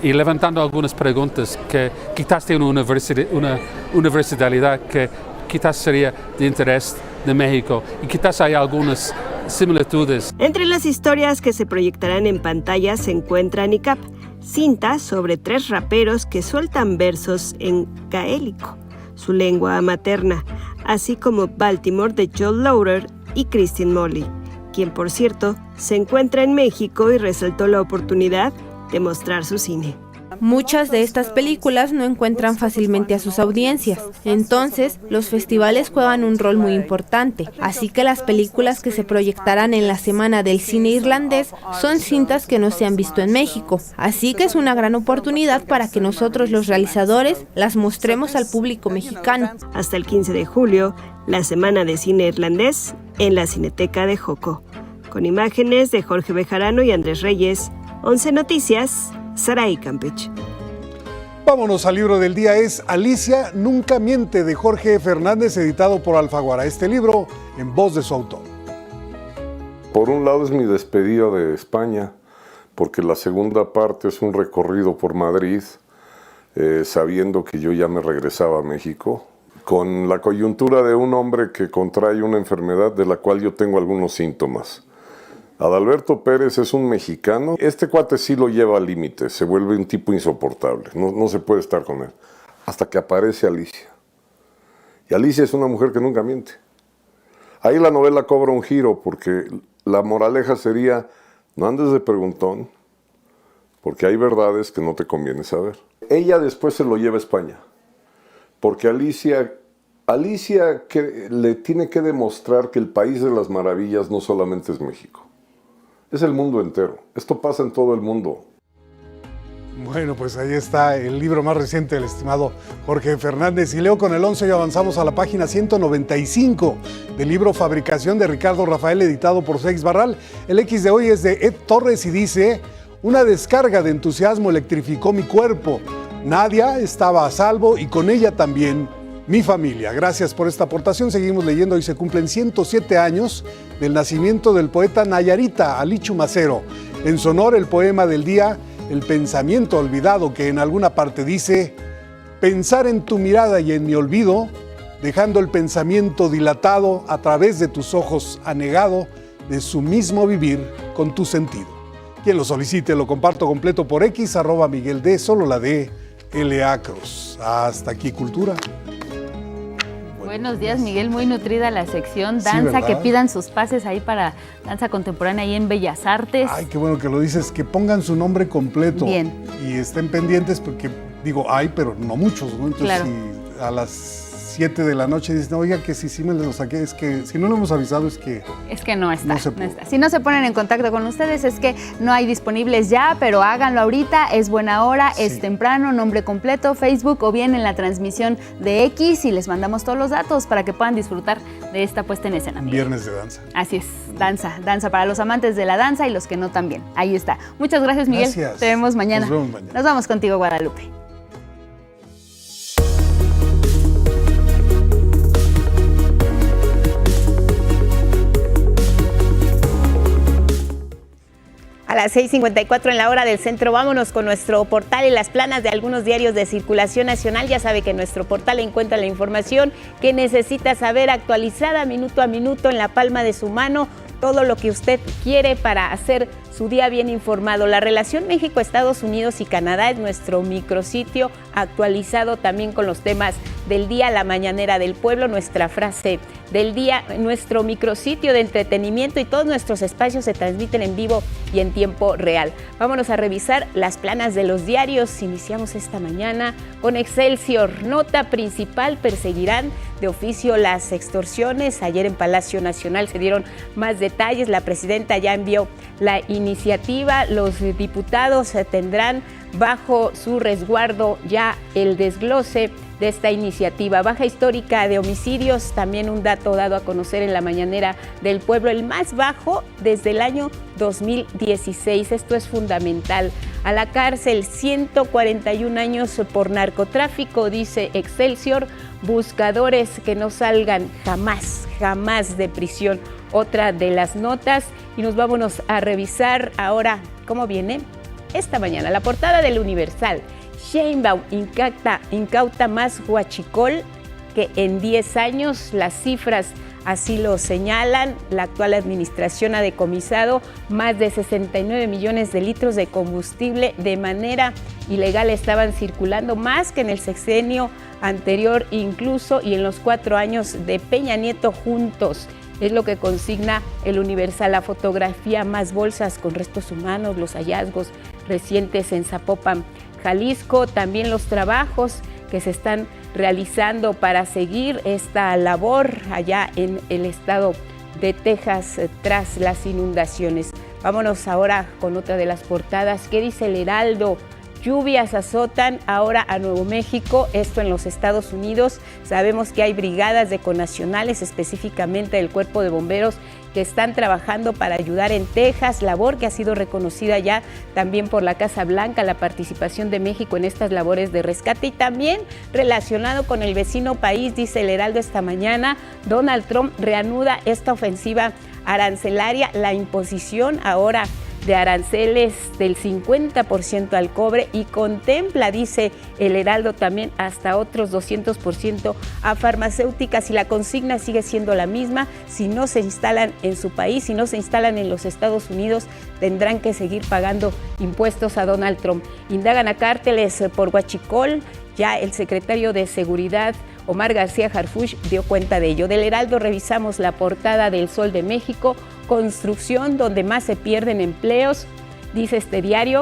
y levantando algunas preguntas que quizás tienen una universalidad que quizás sería de interés de México y quizás hay algunas similitudes. Entre las historias que se proyectarán en pantalla se encuentra Nicap, cinta sobre 3 raperos que sueltan versos en gaélico, su lengua materna, así como Baltimore de Joel Lauder y Christine Molly, quien por cierto se encuentra en México y resaltó la oportunidad de mostrar su cine. Muchas de estas películas no encuentran fácilmente a sus audiencias, entonces los festivales juegan un rol muy importante, así que las películas que se proyectarán en la Semana del Cine Irlandés son cintas que no se han visto en México, así que es una gran oportunidad para que nosotros los realizadores las mostremos al público mexicano. Hasta el 15 de julio, la Semana de Cine Irlandés en la Cineteca de Joco, con imágenes de Jorge Bejarano y Andrés Reyes, 11 Noticias, Saray Campech. Vámonos al libro del día, es Alicia Nunca Miente, de Jorge Fernández, editado por Alfaguara. Este libro en voz de su autor. Por un lado es mi despedida de España, porque la segunda parte es un recorrido por Madrid, sabiendo que yo ya me regresaba a México, con la coyuntura de un hombre que contrae una enfermedad de la cual yo tengo algunos síntomas. Adalberto Pérez es un mexicano. Este cuate sí lo lleva al límite, se vuelve un tipo insoportable, no se puede estar con él. Hasta que aparece Alicia. Y Alicia es una mujer que nunca miente. Ahí la novela cobra un giro, porque la moraleja sería, no andes de preguntón, porque hay verdades que no te conviene saber. Ella después se lo lleva a España, porque Alicia le tiene que demostrar que el país de las maravillas no solamente es México. Es el mundo entero. Esto pasa en todo el mundo. Bueno, pues ahí está el libro más reciente del estimado Jorge Fernández. Y leo con el 11 y avanzamos a la página 195 del libro Fabricación de Ricardo Rafael, editado por Seix Barral. El X de hoy es de Ed Torres y dice: una descarga de entusiasmo electrificó mi cuerpo. Nadia estaba a salvo y con ella también mi familia. Gracias por esta aportación. Seguimos leyendo. Hoy se cumplen 107 años del nacimiento del poeta Nayarita Alichu Macero. En su honor, el poema del día, El pensamiento olvidado, que en alguna parte dice: pensar en tu mirada y en mi olvido, dejando el pensamiento dilatado a través de tus ojos anegado de su mismo vivir con tu sentido. Quien lo solicite lo comparto completo por X, @Miguel D, solo la D, L.A. Cruz. Hasta aquí, Cultura. Buenos días, Miguel. Muy nutrida la sección danza, sí, que pidan sus pases ahí para danza contemporánea ahí en Bellas Artes. Ay, qué bueno que lo dices, que pongan su nombre completo. Bien. Y estén pendientes porque, digo, hay, pero no muchos, ¿no? Entonces, claro. Si a las 7 de la noche dicen, oiga, que sí me lo saqué, es que si no lo hemos avisado es que no está, no se no está. Si no se ponen en contacto con ustedes es que no hay disponibles ya, pero háganlo ahorita, es buena hora, sí. Es temprano, nombre completo, Facebook o bien en la transmisión de X y les mandamos todos los datos para que puedan disfrutar de esta puesta en escena. Viernes de danza. Así es, danza para los amantes de la danza y los que no también. Ahí está. Muchas gracias, Miguel. Gracias. Te vemos mañana. Nos vemos mañana. Nos vamos contigo, Guadalupe. A las 6:54 en la hora del centro, vámonos con nuestro portal y las planas de algunos diarios de circulación nacional. Ya sabe que en nuestro portal encuentra la información que necesita saber, actualizada minuto a minuto en la palma de su mano, todo lo que usted quiere para hacer su día bien informado. La relación México, Estados Unidos y Canadá es nuestro micrositio actualizado también con los temas del día, la mañanera del pueblo, nuestra frase del día, nuestro micrositio de entretenimiento y todos nuestros espacios se transmiten en vivo y en tiempo real. Vámonos a revisar las planas de los diarios. Iniciamos esta mañana con Excelsior. Nota principal: perseguirán de oficio las extorsiones. Ayer en Palacio Nacional se dieron más detalles. La presidenta ya envió la iniciativa. Los diputados tendrán bajo su resguardo ya el desglose de esta iniciativa. Baja histórica de homicidios, también un dato dado a conocer en la mañanera del pueblo, el más bajo desde el año 2016. Esto es fundamental. A la cárcel, 141 años por narcotráfico, dice Excelsior. Buscadores que no salgan jamás de prisión. Otra de las notas, y nos vámonos a revisar ahora cómo viene esta mañana la portada del Universal. Sheinbaum incauta más huachicol que en 10 años. Las cifras así lo señalan. La actual administración ha decomisado más de 69 millones de litros de combustible de manera ilegal. Estaban circulando más que en el sexenio anterior incluso y en los 4 años de Peña Nieto juntos. Es lo que consigna el Universal. La fotografía, más bolsas con restos humanos, los hallazgos recientes en Zapopan, Jalisco, también los trabajos que se están realizando para seguir esta labor allá en el estado de Texas tras las inundaciones. Vámonos ahora con otra de las portadas. ¿Qué dice el Heraldo? Lluvias azotan ahora a Nuevo México, esto en los Estados Unidos. Sabemos que hay brigadas de connacionales, específicamente del Cuerpo de Bomberos, que están trabajando para ayudar en Texas, labor que ha sido reconocida ya también por la Casa Blanca, la participación de México en estas labores de rescate y también relacionado con el vecino país, dice el Heraldo esta mañana. Donald Trump reanuda esta ofensiva arancelaria, la imposición ahora de aranceles del 50% al cobre y contempla, dice el Heraldo, también hasta otros 200% a farmacéuticas, y la consigna sigue siendo la misma: si no se instalan en su país, si no se instalan en los Estados Unidos, tendrán que seguir pagando impuestos a Donald Trump. Indagan a cárteles por huachicol. Ya el secretario de Seguridad, Omar García Harfuch, dio cuenta de ello. Del Heraldo revisamos la portada del Sol de México. Construcción donde más se pierden empleos, dice este diario.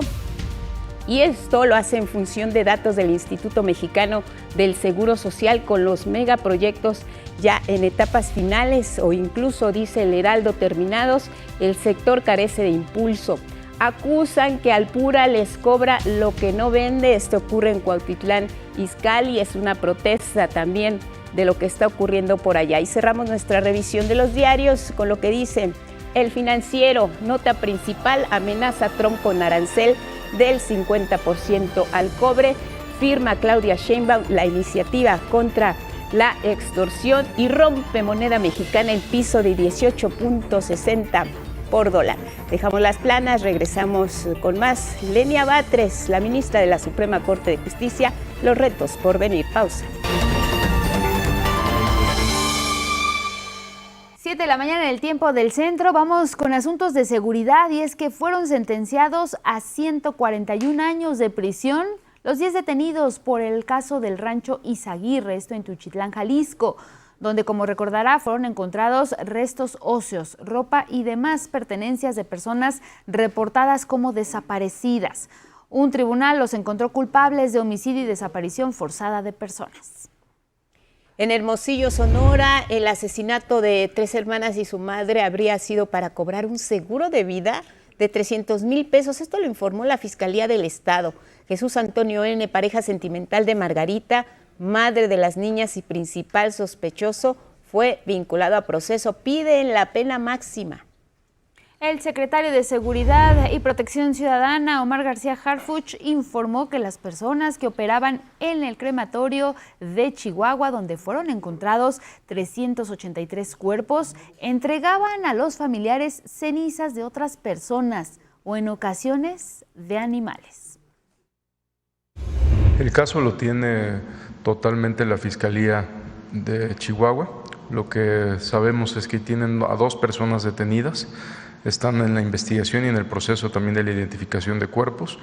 Y esto lo hace en función de datos del Instituto Mexicano del Seguro Social, con los megaproyectos ya en etapas finales o incluso, dice el Heraldo, terminados. El sector carece de impulso. Acusan que Alpura les cobra lo que no vende. Esto ocurre en Cuautitlán Izcalli. Es una protesta también de lo que está ocurriendo por allá. Y cerramos nuestra revisión de los diarios con lo que dice El Financiero. Nota principal: amenaza Trump con arancel del 50% al cobre. Firma Claudia Sheinbaum la iniciativa contra la extorsión y rompe moneda mexicana en piso de 18.60 por dólar. Dejamos las planas, regresamos con más. Lenia Batres, la ministra de la Suprema Corte de Justicia, los retos por venir. Pausa. 7 de la mañana en el tiempo del centro. Vamos con asuntos de seguridad, y es que fueron sentenciados a 141 años de prisión los 10 detenidos por el caso del rancho Izaguirre, esto en Tuchitlán, Jalisco. donde, como recordará, fueron encontrados restos óseos, ropa y demás pertenencias de personas reportadas como desaparecidas. Un tribunal los encontró culpables de homicidio y desaparición forzada de personas. En Hermosillo, Sonora, el asesinato de 3 hermanas y su madre habría sido para cobrar un seguro de vida de 300,000 pesos. Esto lo informó la Fiscalía del Estado. Jesús Antonio N., pareja sentimental de Margarita, madre de las niñas y principal sospechoso, fue vinculado a proceso. Piden la pena máxima. El secretario de Seguridad y Protección Ciudadana, Omar García Harfuch, informó que las personas que operaban en el crematorio de Chihuahua, donde fueron encontrados 383 cuerpos, entregaban a los familiares cenizas de otras personas o en ocasiones de animales. El caso lo tiene totalmente la Fiscalía de Chihuahua. Lo que sabemos es que tienen a 2 personas detenidas. Están en la investigación y en el proceso también de la identificación de cuerpos.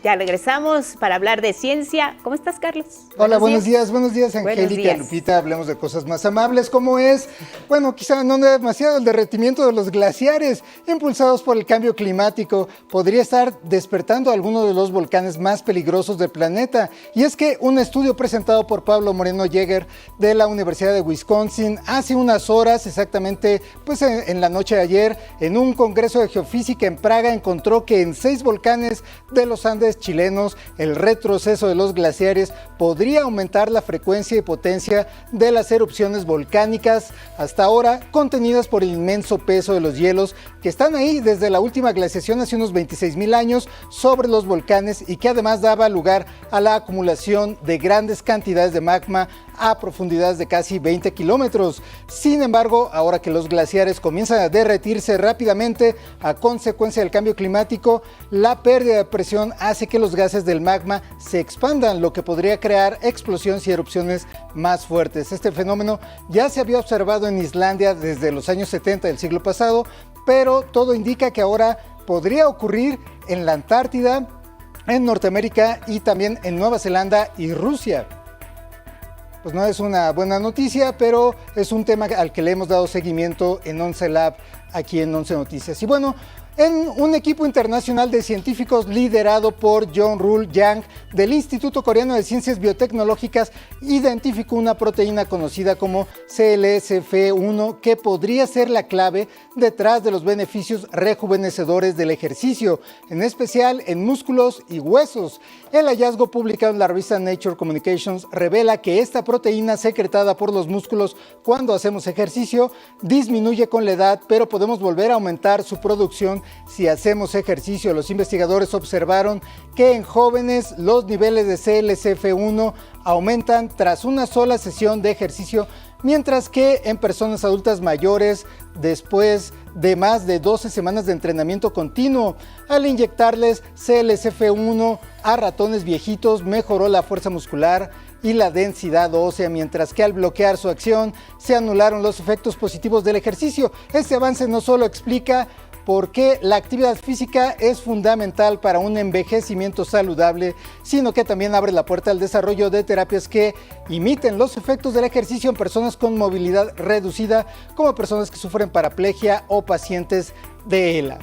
Ya regresamos para hablar de ciencia. ¿Cómo estás, Carlos? Hola, buenos días, Angélica, Lupita. Hablemos de cosas más amables, como es, bueno, quizá no demasiado, el derretimiento de los glaciares, impulsados por el cambio climático, podría estar despertando a algunos de los volcanes más peligrosos del planeta. Y es que un estudio presentado por Pablo Moreno Jäger de la Universidad de Wisconsin hace unas horas, exactamente pues en la noche de ayer, en un congreso de geofísica en Praga, encontró que en 6 volcanes de los Andes chilenos, el retroceso de los glaciares podría aumentar la frecuencia y potencia de las erupciones volcánicas, hasta ahora contenidas por el inmenso peso de los hielos que están ahí desde la última glaciación hace unos 26,000 años sobre los volcanes, y que además daba lugar a la acumulación de grandes cantidades de magma a profundidades de casi 20 kilómetros. Sin embargo, ahora que los glaciares comienzan a derretirse rápidamente a consecuencia del cambio climático, la pérdida de presión hace que los gases del magma se expandan, lo que podría crear explosiones y erupciones más fuertes. Este fenómeno ya se había observado en Islandia desde los años 70 del siglo pasado, pero todo indica que ahora podría ocurrir en la Antártida, en Norteamérica y también en Nueva Zelanda y Rusia. Pues no es una buena noticia, pero es un tema al que le hemos dado seguimiento en 11 Lab, aquí en 11 Noticias. Y bueno, en un equipo internacional de científicos liderado por Jong-Rul Yang del Instituto Coreano de Ciencias Biotecnológicas identificó una proteína conocida como CLSF1 que podría ser la clave detrás de los beneficios rejuvenecedores del ejercicio, en especial en músculos y huesos. El hallazgo publicado en la revista Nature Communications revela que esta proteína secretada por los músculos cuando hacemos ejercicio disminuye con la edad, pero podemos volver a aumentar su producción si hacemos ejercicio. Los investigadores observaron que en jóvenes los niveles de CLSF1 aumentan tras una sola sesión de ejercicio, mientras que en personas adultas mayores después de más de 12 semanas de entrenamiento continuo. Al inyectarles CLSF1 a ratones viejitos mejoró la fuerza muscular y la densidad ósea, mientras que al bloquear su acción se anularon los efectos positivos del ejercicio. Este avance no solo explica por qué la actividad física es fundamental para un envejecimiento saludable, sino que también abre la puerta al desarrollo de terapias que imiten los efectos del ejercicio en personas con movilidad reducida, como personas que sufren paraplegia o pacientes de ELA.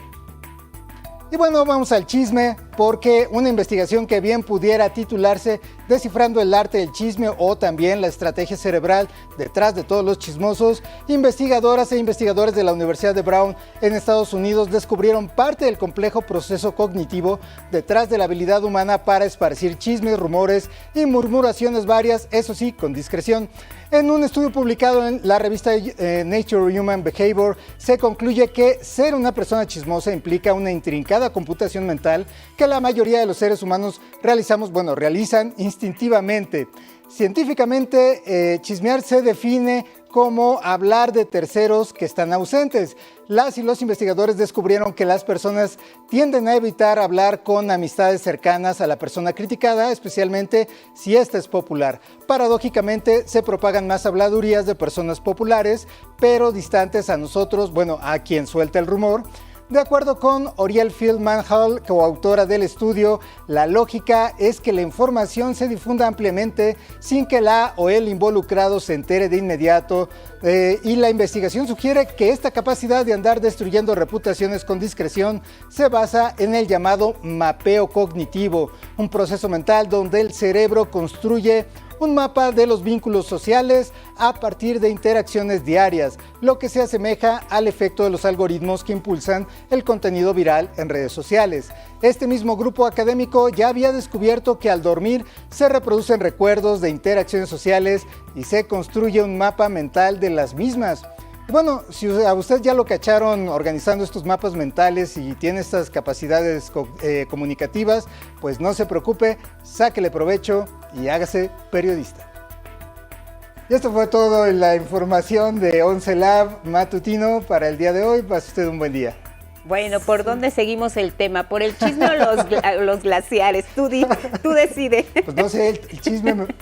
Y bueno, vamos al chisme, porque una investigación que bien pudiera titularse Descifrando el arte del chisme o también la estrategia cerebral detrás de todos los chismosos, investigadoras e investigadores de la Universidad de Brown en Estados Unidos descubrieron parte del complejo proceso cognitivo detrás de la habilidad humana para esparcir chismes, rumores y murmuraciones varias, eso sí, con discreción. En un estudio publicado en la revista Nature Human Behavior, se concluye que ser una persona chismosa implica una intrincada computación mental que la mayoría de los seres humanos realizan instintivamente. Científicamente, chismear se define como hablar de terceros que están ausentes. Las y los investigadores descubrieron que las personas tienden a evitar hablar con amistades cercanas a la persona criticada, especialmente si ésta es popular. Paradójicamente, se propagan más habladurías de personas populares, pero distantes a nosotros, a quien suelta el rumor. De acuerdo con Oriel Fieldman Hall, coautora del estudio, la lógica es que la información se difunda ampliamente sin que la o el involucrado se entere de inmediato, y la investigación sugiere que esta capacidad de andar destruyendo reputaciones con discreción se basa en el llamado mapeo cognitivo, un proceso mental donde el cerebro construye un mapa de los vínculos sociales a partir de interacciones diarias, lo que se asemeja al efecto de los algoritmos que impulsan el contenido viral en redes sociales. Este mismo grupo académico ya había descubierto que al dormir se reproducen recuerdos de interacciones sociales y se construye un mapa mental de las mismas. Bueno, si a usted ya lo cacharon organizando estos mapas mentales y tiene estas capacidades comunicativas, pues no se preocupe, sáquele provecho y hágase periodista. Y esto fue todo en la información de 11 Lab matutino para el día de hoy. Pase usted un buen día. Bueno, ¿por dónde seguimos el tema? ¿Por el chisme o los glaciares? Tú decides. Pues no sé,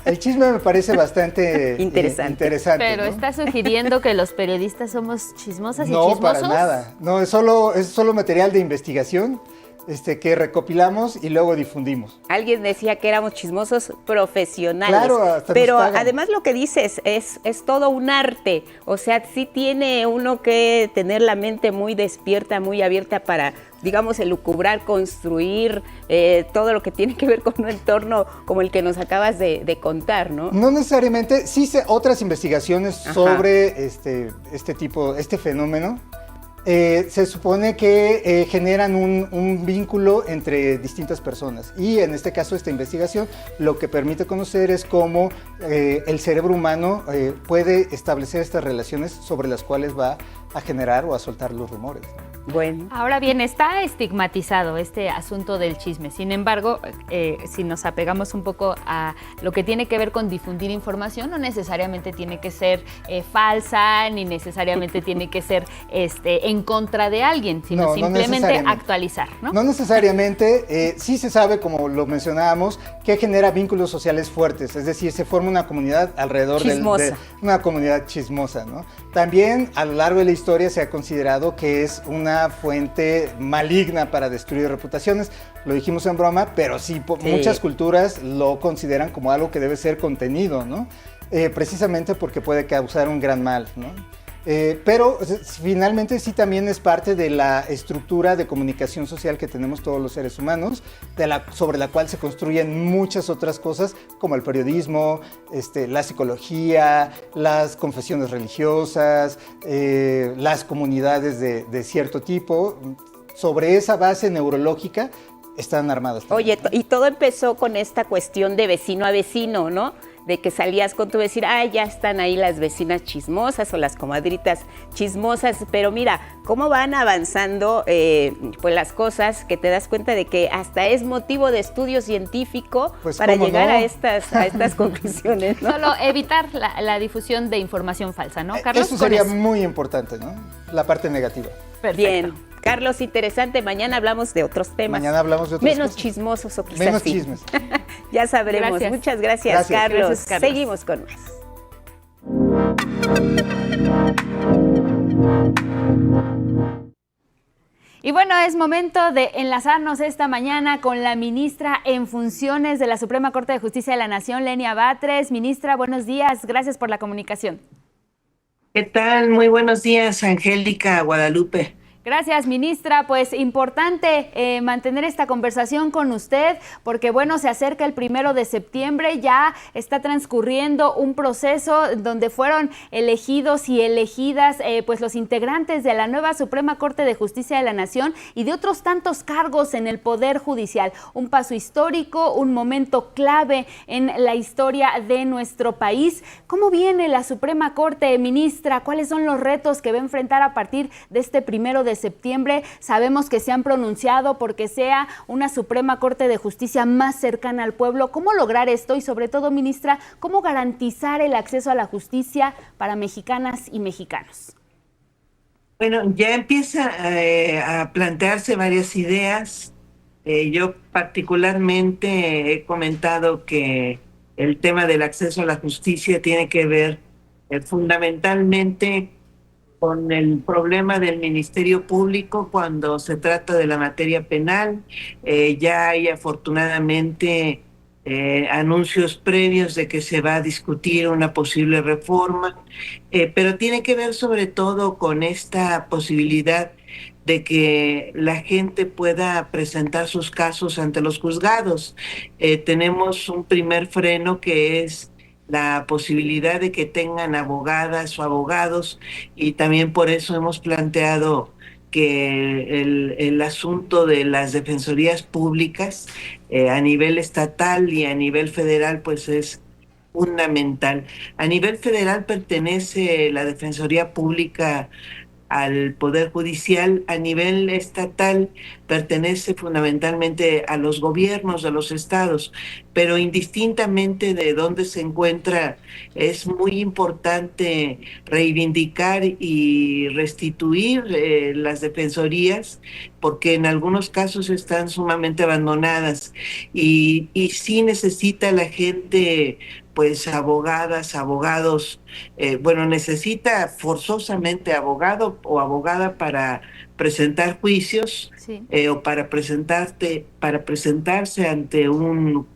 el chisme me parece bastante interesante. Pero ¿no? ¿estás sugiriendo que los periodistas somos chismosas y no, chismosos? No, para nada. No, es solo material de investigación que recopilamos y luego difundimos. Alguien decía que éramos chismosos profesionales. Claro, pero además lo que dices es todo un arte. O sea, sí tiene uno que tener la mente muy despierta, muy abierta para, digamos, elucubrar, construir todo lo que tiene que ver con un entorno como el que nos acabas de contar, ¿no? No necesariamente, sí otras investigaciones sobre este fenómeno. Se supone que generan un vínculo entre distintas personas y en este caso esta investigación lo que permite conocer es cómo el cerebro humano puede establecer estas relaciones sobre las cuales va a generar o a soltar los rumores. Bueno. Ahora bien, está estigmatizado este asunto del chisme. Sin embargo, si nos apegamos un poco a lo que tiene que ver con difundir información, no necesariamente tiene que ser falsa, ni necesariamente tiene que ser en contra de alguien, sino simplemente actualizar, ¿no? No necesariamente. Sí se sabe, como lo mencionábamos, que genera vínculos sociales fuertes, es decir, se forma una comunidad alrededor de una comunidad chismosa, ¿no? También a lo largo de la historia se ha considerado que es una fuente maligna para destruir reputaciones. Lo dijimos en broma, pero sí, muchas culturas lo consideran como algo que debe ser contenido, ¿no? Precisamente porque puede causar un gran mal, ¿no? Pero finalmente sí también es parte de la estructura de comunicación social que tenemos todos los seres humanos, sobre la cual se construyen muchas otras cosas como el periodismo, la psicología, las confesiones religiosas, las comunidades de cierto tipo. Sobre esa base neurológica están armadas. Oye, y todo empezó con esta cuestión de vecino a vecino, ¿no? De que salías con tu vecina, ya están ahí las vecinas chismosas o las comadritas chismosas, pero mira, cómo van avanzando pues las cosas, que te das cuenta de que hasta es motivo de estudio científico para llegar a estas conclusiones, ¿no? Solo evitar la difusión de información falsa, ¿no, Carlos? Eso sería muy importante, ¿no? La parte negativa. Perfecto. Bien. Carlos, interesante. Mañana hablamos de otros temas. Mañana hablamos de otros menos cosas. Chismosos o quizás menos sí. Chismes. Ya sabremos. Gracias. Muchas gracias, Carlos. Gracias, Carlos. Seguimos con más. Y bueno, es momento de enlazarnos esta mañana con la ministra en funciones de la Suprema Corte de Justicia de la Nación, Lenia Batres. Ministra, buenos días. Gracias por la comunicación. ¿Qué tal? Muy buenos días, Angélica, Guadalupe. Gracias, ministra. Pues importante mantener esta conversación con usted porque, bueno, se acerca el 1 de septiembre, ya está transcurriendo un proceso donde fueron elegidos y elegidas pues los integrantes de la nueva Suprema Corte de Justicia de la Nación y de otros tantos cargos en el Poder Judicial. Un paso histórico, un momento clave en la historia de nuestro país. ¿Cómo viene la Suprema Corte, ministra? ¿Cuáles son los retos que va a enfrentar a partir de este 1 de septiembre? Sabemos que se han pronunciado porque sea una Suprema Corte de Justicia más cercana al pueblo. ¿Cómo lograr esto? Y sobre todo, ministra, ¿cómo garantizar el acceso a la justicia para mexicanas y mexicanos? Bueno, ya empieza a plantearse varias ideas. Yo particularmente he comentado que el tema del acceso a la justicia tiene que ver fundamentalmente con el problema del Ministerio Público cuando se trata de la materia penal. Ya hay afortunadamente anuncios previos de que se va a discutir una posible reforma, pero tiene que ver sobre todo con esta posibilidad de que la gente pueda presentar sus casos ante los juzgados. Tenemos un primer freno que es la posibilidad de que tengan abogadas o abogados, y también por eso hemos planteado que el asunto de las defensorías públicas a nivel estatal y a nivel federal pues es fundamental. A nivel federal pertenece la Defensoría Pública al Poder Judicial. A nivel estatal pertenece fundamentalmente a los gobiernos de los estados, pero indistintamente de dónde se encuentra, es muy importante reivindicar y restituir las defensorías, porque en algunos casos están sumamente abandonadas y sí necesita la gente pues abogadas, abogados, necesita forzosamente abogado o abogada para presentar juicios, sí, o para presentarse ante un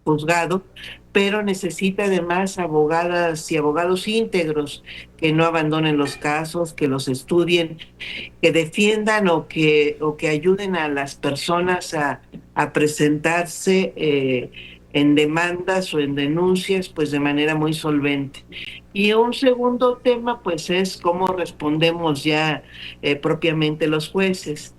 juzgado, pero necesita además abogadas y abogados íntegros que no abandonen los casos, que los estudien, que defiendan o que ayuden a las personas a presentarse en demandas o en denuncias pues de manera muy solvente. Y un segundo tema pues es cómo respondemos ya propiamente los jueces.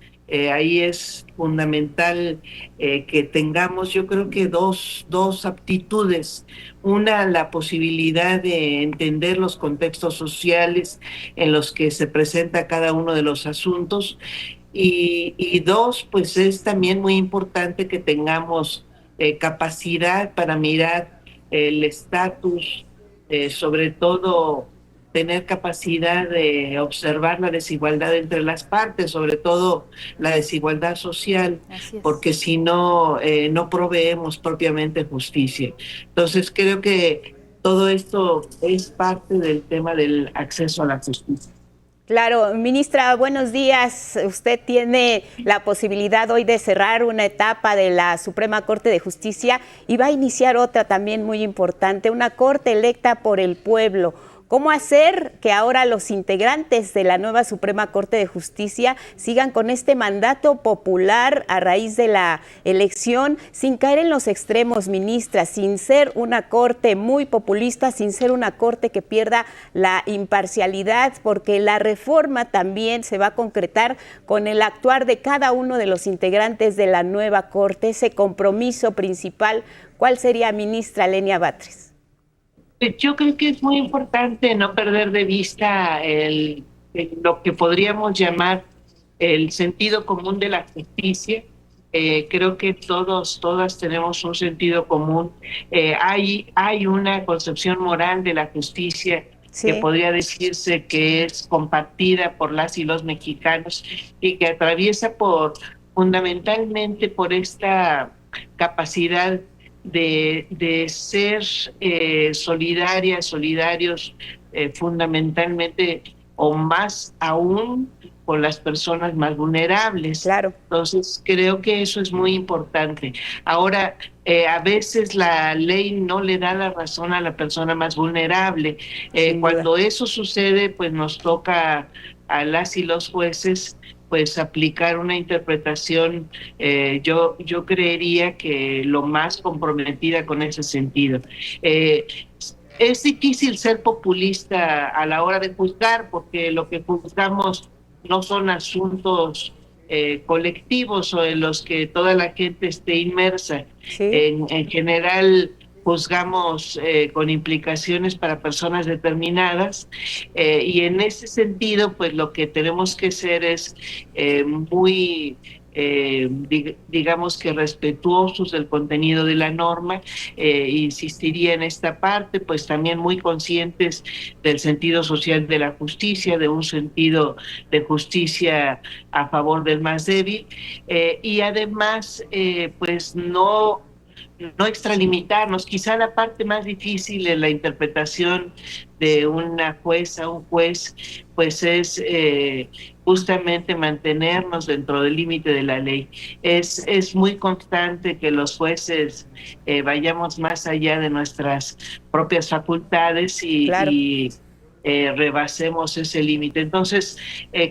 Ahí es fundamental que tengamos, yo creo que dos aptitudes. Una, la posibilidad de entender los contextos sociales en los que se presenta cada uno de los asuntos, y dos, pues es también muy importante que tengamos capacidad para mirar el estatus, sobre todo tener capacidad de observar la desigualdad entre las partes, sobre todo la desigualdad social, porque si no, no proveemos propiamente justicia. Entonces creo que todo esto es parte del tema del acceso a la justicia. Claro, ministra, buenos días. Usted tiene la posibilidad hoy de cerrar una etapa de la Suprema Corte de Justicia y va a iniciar otra también muy importante, una corte electa por el pueblo. ¿Cómo hacer que ahora los integrantes de la nueva Suprema Corte de Justicia sigan con este mandato popular a raíz de la elección, sin caer en los extremos, ministra, sin ser una corte muy populista, sin ser una corte que pierda la imparcialidad, porque la reforma también se va a concretar con el actuar de cada uno de los integrantes de la nueva corte? Ese compromiso principal, ¿cuál sería, ministra Lenia Batres? Yo creo que es muy importante no perder de vista lo que podríamos llamar el sentido común de la justicia. Creo que todas tenemos un sentido común. Hay una concepción moral de la justicia, sí, que podría decirse que es compartida por las y los mexicanos y que atraviesa fundamentalmente por esta capacidad de ser solidarios fundamentalmente, o más aún con las personas más vulnerables. Claro. Entonces creo que eso es muy importante. Ahora, a veces la ley no le da la razón a la persona más vulnerable. Cuando eso sucede, pues nos toca a las y los jueces pues aplicar una interpretación, yo creería que lo más comprometida con ese sentido. Es difícil ser populista a la hora de juzgar, porque lo que juzgamos no son asuntos colectivos o en los que toda la gente esté inmersa. Sí. En general juzgamos con implicaciones para personas determinadas, y en ese sentido pues lo que tenemos que ser es muy digamos que respetuosos del contenido de la norma. Insistiría en esta parte, pues también muy conscientes del sentido social de la justicia, de un sentido de justicia a favor del más débil, y además pues no no extralimitarnos. Quizá la parte más difícil en la interpretación de una jueza o un juez, pues es justamente mantenernos dentro del límite de la ley. Es muy constante que los jueces vayamos más allá de nuestras propias facultades y rebasemos ese límite. Entonces,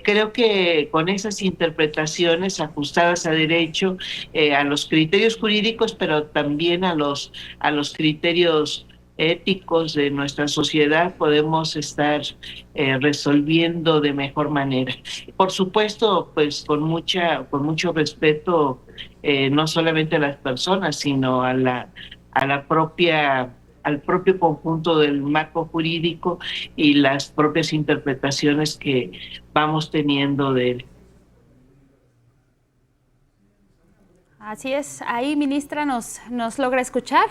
creo que con esas interpretaciones ajustadas a derecho, a los criterios jurídicos, pero también a los criterios éticos de nuestra sociedad, podemos estar resolviendo de mejor manera. Por supuesto, pues con mucho respeto, no solamente a las personas, sino a la propia al propio conjunto del marco jurídico y las propias interpretaciones que vamos teniendo de él. Así es. Ahí, ministra, ¿nos logra escuchar?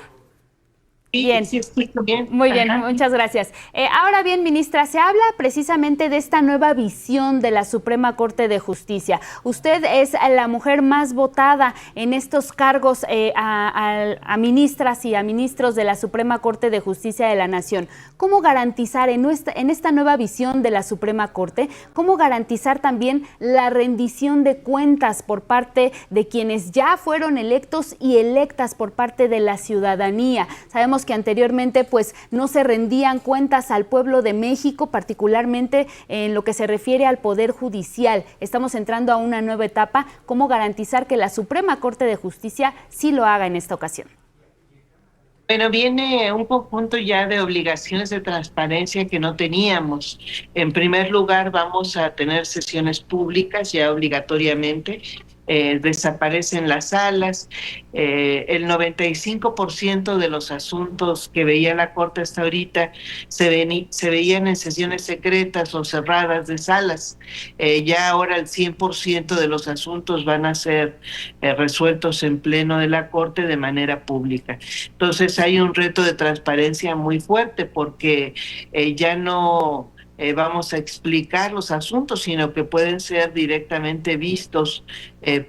Bien. Sí, explico bien. Muy bien, muchas gracias. Ahora bien, ministra, se habla precisamente de esta nueva visión de la Suprema Corte de Justicia. Usted es la mujer más votada en estos cargos a ministras y a ministros de la Suprema Corte de Justicia de la Nación. ¿Cómo garantizar en esta nueva visión de la Suprema Corte, cómo garantizar también la rendición de cuentas por parte de quienes ya fueron electos y electas por parte de la ciudadanía? Sabemos que anteriormente pues no se rendían cuentas al pueblo de México, particularmente en lo que se refiere al Poder Judicial. Estamos entrando a una nueva etapa. ¿Cómo garantizar que la Suprema Corte de Justicia sí lo haga en esta ocasión? Bueno, viene un conjunto ya de obligaciones de transparencia que no teníamos. En primer lugar, vamos a tener sesiones públicas ya obligatoriamente. Desaparecen las salas, el 95% de los asuntos que veía la Corte hasta ahorita se veían en sesiones secretas o cerradas de salas. Ya ahora el 100% de los asuntos van a ser resueltos en pleno de la Corte de manera pública. Entonces hay un reto de transparencia muy fuerte porque ya no vamos a explicar los asuntos, sino que pueden ser directamente vistos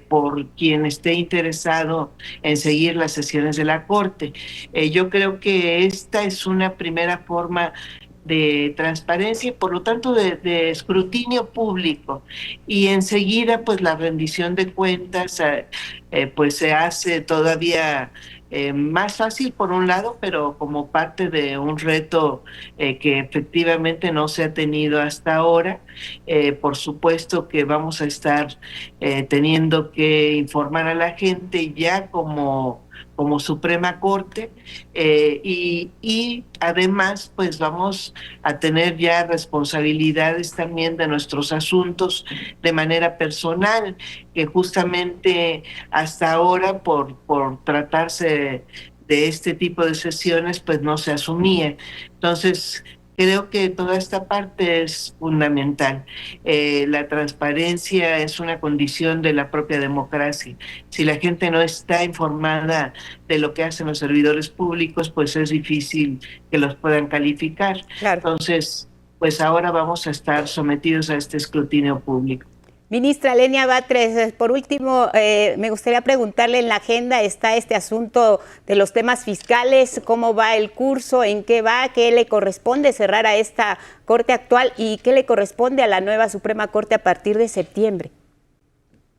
por quien esté interesado en seguir las sesiones de la Corte. Yo creo que esta es una primera forma de transparencia y por lo tanto de escrutinio público, y enseguida pues la rendición de cuentas pues se hace todavía más fácil por un lado, pero como parte de un reto que efectivamente no se ha tenido hasta ahora. Por supuesto que vamos a estar teniendo que informar a la gente ya como Suprema Corte, y además pues vamos a tener ya responsabilidades también de nuestros asuntos de manera personal, que justamente hasta ahora por tratarse de este tipo de sesiones pues no se asumía. Entonces creo que toda esta parte es fundamental. La transparencia es una condición de la propia democracia. Si la gente no está informada de lo que hacen los servidores públicos, pues es difícil que los puedan calificar. Claro. Entonces, pues ahora vamos a estar sometidos a este escrutinio público. Ministra Lenia Batres, por último, me gustaría preguntarle, en la agenda está este asunto de los temas fiscales, ¿cómo va el curso? ¿En qué va? ¿Qué le corresponde cerrar a esta Corte actual y qué le corresponde a la nueva Suprema Corte a partir de septiembre?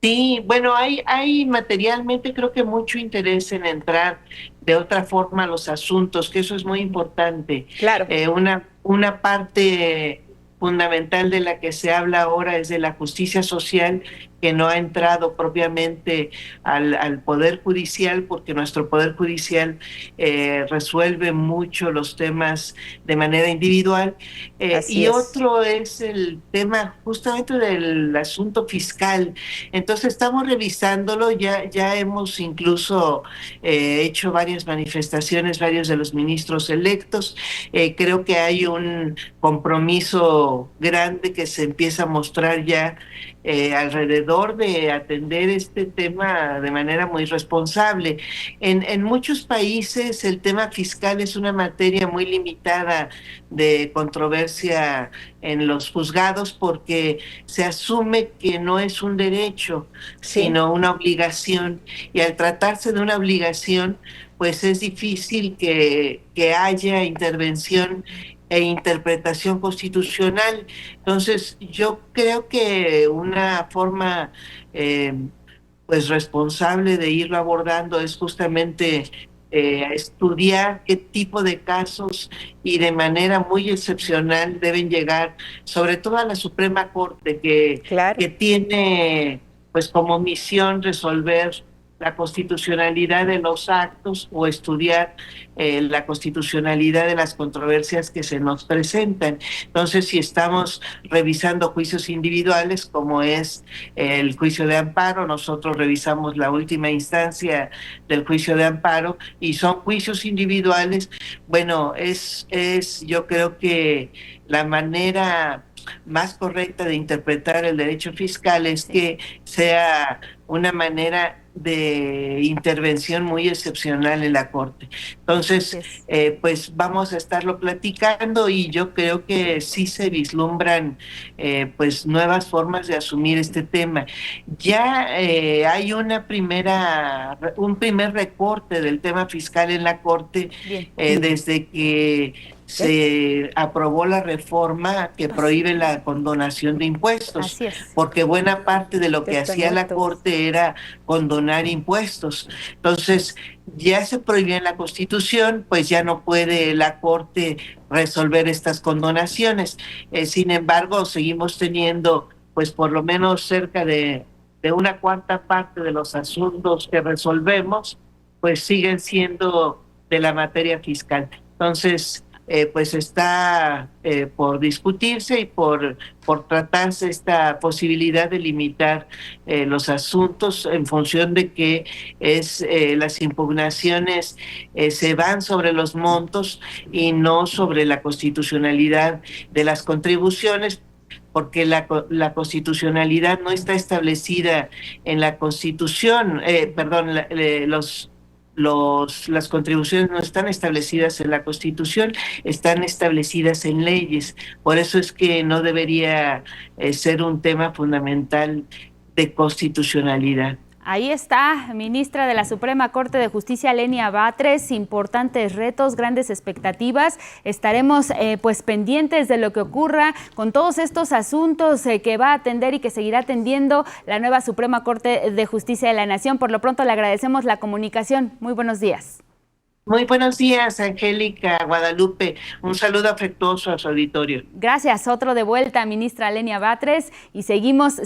Sí, bueno, hay materialmente creo que mucho interés en entrar de otra forma a los asuntos, que eso es muy importante. Claro. Una parte fundamental de la que se habla ahora es de la justicia social, que no ha entrado propiamente al Poder Judicial, porque nuestro Poder Judicial resuelve mucho los temas de manera individual. Y otro es el tema justamente del asunto fiscal. Entonces estamos revisándolo, ya hemos incluso hecho varias manifestaciones, varios de los ministros electos. Creo que hay un compromiso grande que se empieza a mostrar ya alrededor de atender este tema de manera muy responsable. En muchos países el tema fiscal es una materia muy limitada de controversia en los juzgados, porque se asume que no es un derecho, sino una obligación, y al tratarse de una obligación, pues es difícil que haya intervención e interpretación constitucional. Entonces, yo creo que una forma pues responsable de irlo abordando es justamente estudiar qué tipo de casos y de manera muy excepcional deben llegar, sobre todo a la Suprema Corte, que tiene pues como misión resolver la constitucionalidad de los actos o estudiar la constitucionalidad de las controversias que se nos presentan. Entonces, si estamos revisando juicios individuales, como es el juicio de amparo, nosotros revisamos la última instancia del juicio de amparo y son juicios individuales. Bueno, yo creo que la manera más correcta de interpretar el derecho fiscal es que sea una manera de intervención muy excepcional en la Corte. Entonces, pues vamos a estarlo platicando y yo creo que sí se vislumbran pues nuevas formas de asumir este tema. Ya hay un primer recorte del tema fiscal en la Corte desde que se aprobó la reforma que prohíbe la condonación de impuestos, porque buena parte de lo que hacía la Corte era condonar impuestos. Entonces, ya se prohibía en la Constitución, pues ya no puede la Corte resolver estas condonaciones. Sin embargo, seguimos teniendo, pues por lo menos cerca de una cuarta parte de los asuntos que resolvemos, pues siguen siendo de la materia fiscal. Entonces, pues está por discutirse y por tratarse esta posibilidad de limitar los asuntos en función de que las impugnaciones se van sobre los montos y no sobre la constitucionalidad de las contribuciones, porque la constitucionalidad no está establecida en la Constitución, las contribuciones no están establecidas en la Constitución, están establecidas en leyes. Por eso es que no debería ser un tema fundamental de constitucionalidad. Ahí está, ministra de la Suprema Corte de Justicia, Lenia Batres. Importantes retos, grandes expectativas. Estaremos pues pendientes de lo que ocurra con todos estos asuntos que va a atender y que seguirá atendiendo la nueva Suprema Corte de Justicia de la Nación. Por lo pronto le agradecemos la comunicación. Muy buenos días. Muy buenos días, Angélica, Guadalupe. Un saludo afectuoso a su auditorio. Gracias. Otro de vuelta, ministra Lenia Batres, y seguimos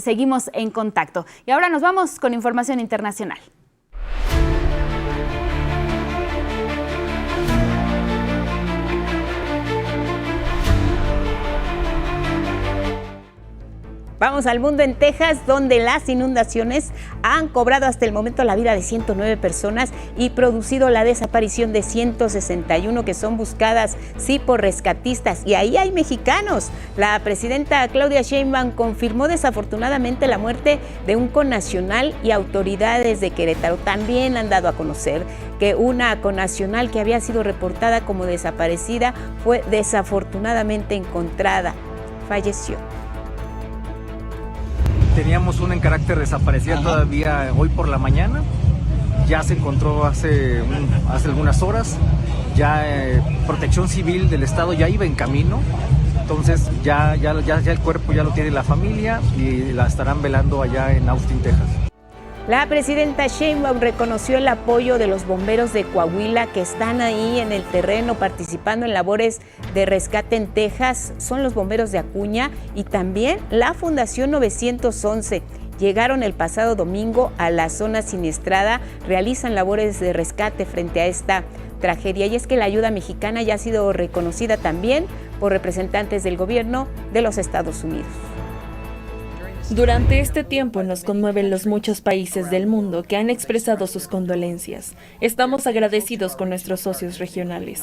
en contacto. Y ahora nos vamos con información internacional. Vamos al mundo en Texas, donde las inundaciones han cobrado hasta el momento la vida de 109 personas y producido la desaparición de 161 que son buscadas, sí, por rescatistas. Y ahí hay mexicanos. La presidenta Claudia Sheinbaum confirmó desafortunadamente la muerte de un connacional y autoridades de Querétaro también han dado a conocer que una connacional que había sido reportada como desaparecida fue desafortunadamente encontrada. Falleció. Teníamos una en carácter desaparecida todavía hoy por la mañana, ya se encontró hace algunas horas, ya Protección Civil del Estado ya iba en camino, entonces ya el cuerpo ya lo tiene la familia y la estarán velando allá en Austin, Texas. La presidenta Sheinbaum reconoció el apoyo de los bomberos de Coahuila que están ahí en el terreno participando en labores de rescate en Texas. Son los bomberos de Acuña y también la Fundación 911. Llegaron el pasado domingo a la zona siniestrada, realizan labores de rescate frente a esta tragedia. Y es que la ayuda mexicana ya ha sido reconocida también por representantes del gobierno de los Estados Unidos. Durante este tiempo nos conmueven los muchos países del mundo que han expresado sus condolencias. Estamos agradecidos con nuestros socios regionales,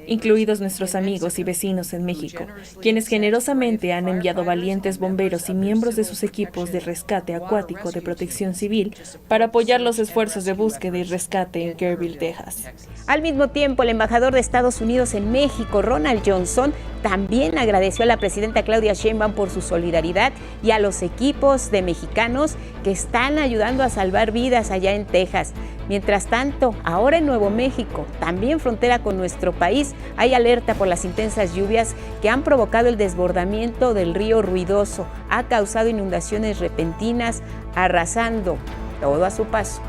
incluidos nuestros amigos y vecinos en México, quienes generosamente han enviado valientes bomberos y miembros de sus equipos de rescate acuático de Protección Civil para apoyar los esfuerzos de búsqueda y rescate en Kerrville, Texas. Al mismo tiempo, el embajador de Estados Unidos en México, Ronald Johnson, también agradeció a la presidenta Claudia Sheinbaum por su solidaridad y a los equipos de mexicanos que están ayudando a salvar vidas allá en Texas. Mientras tanto, ahora en Nuevo México, también frontera con nuestro país, hay alerta por las intensas lluvias que han provocado el desbordamiento del río Ruidoso. Ha causado inundaciones repentinas, arrasando todo a su paso.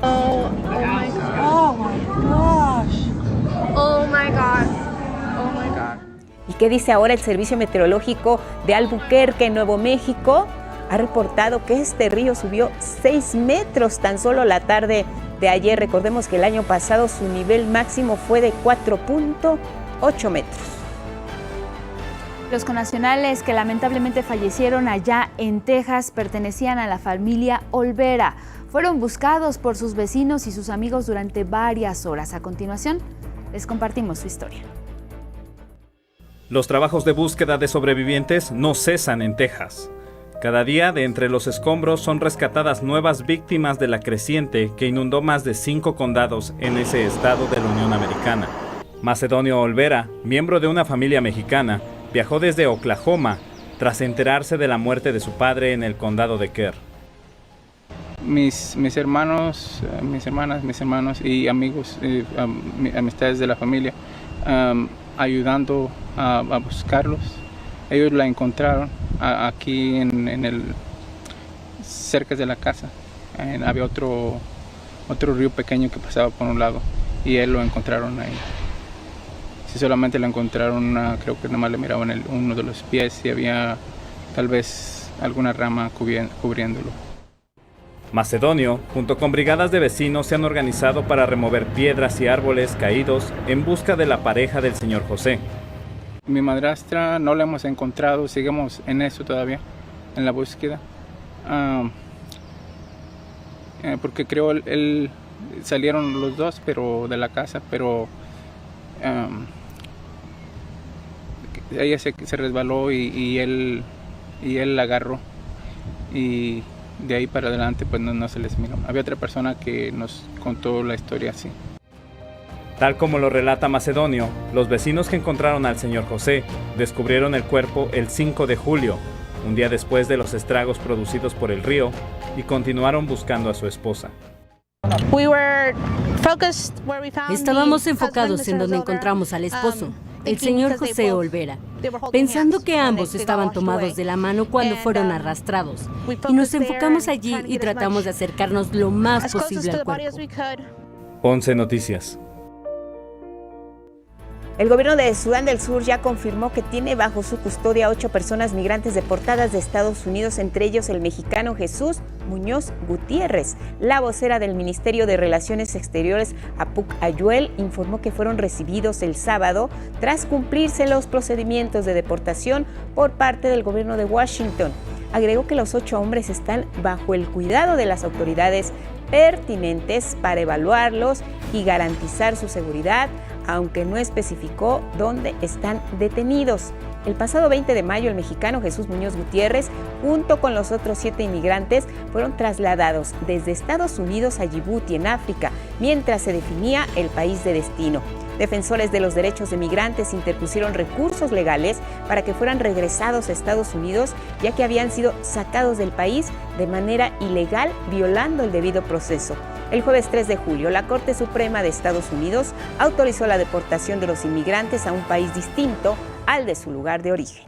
Oh my gosh. Oh my God. Oh my God. ¿Y qué dice ahora el Servicio Meteorológico de Albuquerque, Nuevo México? Ha reportado que este río subió 6 metros tan solo la tarde de ayer. Recordemos que el año pasado su nivel máximo fue de 4.8 metros. Los connacionales que lamentablemente fallecieron allá en Texas pertenecían a la familia Olvera. Fueron buscados por sus vecinos y sus amigos durante varias horas. A continuación, les compartimos su historia. Los trabajos de búsqueda de sobrevivientes no cesan en Texas. Cada día, de entre los escombros, son rescatadas nuevas víctimas de la creciente que inundó más de 5 condados en ese estado de la Unión Americana. Macedonio Olvera, miembro de una familia mexicana, viajó desde Oklahoma tras enterarse de la muerte de su padre en el condado de Kerr. Mis hermanos, mis hermanas, mis hermanos y amigos, amistades de la familia, ayudando a buscarlos. Ellos la encontraron aquí cerca de la casa. Había otro río pequeño que pasaba por un lado y él lo encontraron ahí. Si solamente lo encontraron, creo que nada más le miraban uno de los pies y había tal vez alguna rama cubriéndolo. Macedonio, junto con brigadas de vecinos, se han organizado para remover piedras y árboles caídos en busca de la pareja del señor José. Mi madrastra no la hemos encontrado, seguimos en eso todavía, en la búsqueda. Porque creo él salieron los dos pero de la casa, pero ella se resbaló y él la agarró. Y de ahí para adelante pues no se les miró. Había otra persona que nos contó la historia así. Tal como lo relata Macedonio, los vecinos que encontraron al señor José descubrieron el cuerpo el 5 de julio, un día después de los estragos producidos por el río, y continuaron buscando a su esposa. Estábamos enfocados en donde encontramos al esposo, el señor José Olvera, pensando que ambos estaban tomados de la mano cuando fueron arrastrados, y nos enfocamos allí y tratamos de acercarnos lo más posible al cuerpo. 11 Noticias. El gobierno de Sudán del Sur ya confirmó que tiene bajo su custodia 8 personas migrantes deportadas de Estados Unidos, entre ellos el mexicano Jesús Muñoz Gutiérrez. La vocera del Ministerio de Relaciones Exteriores, Apuc Ayuel, informó que fueron recibidos el sábado tras cumplirse los procedimientos de deportación por parte del gobierno de Washington. Agregó que los 8 hombres están bajo el cuidado de las autoridades pertinentes para evaluarlos y garantizar su seguridad, aunque no especificó dónde están detenidos. El pasado 20 de mayo, el mexicano Jesús Muñoz Gutiérrez, junto con los otros 7 inmigrantes, fueron trasladados desde Estados Unidos a Yibuti, en África, mientras se definía el país de destino. Defensores de los derechos de migrantes interpusieron recursos legales para que fueran regresados a Estados Unidos, ya que habían sido sacados del país de manera ilegal, violando el debido proceso. El jueves 3 de julio, la Corte Suprema de Estados Unidos autorizó la deportación de los inmigrantes a un país distinto al de su lugar de origen.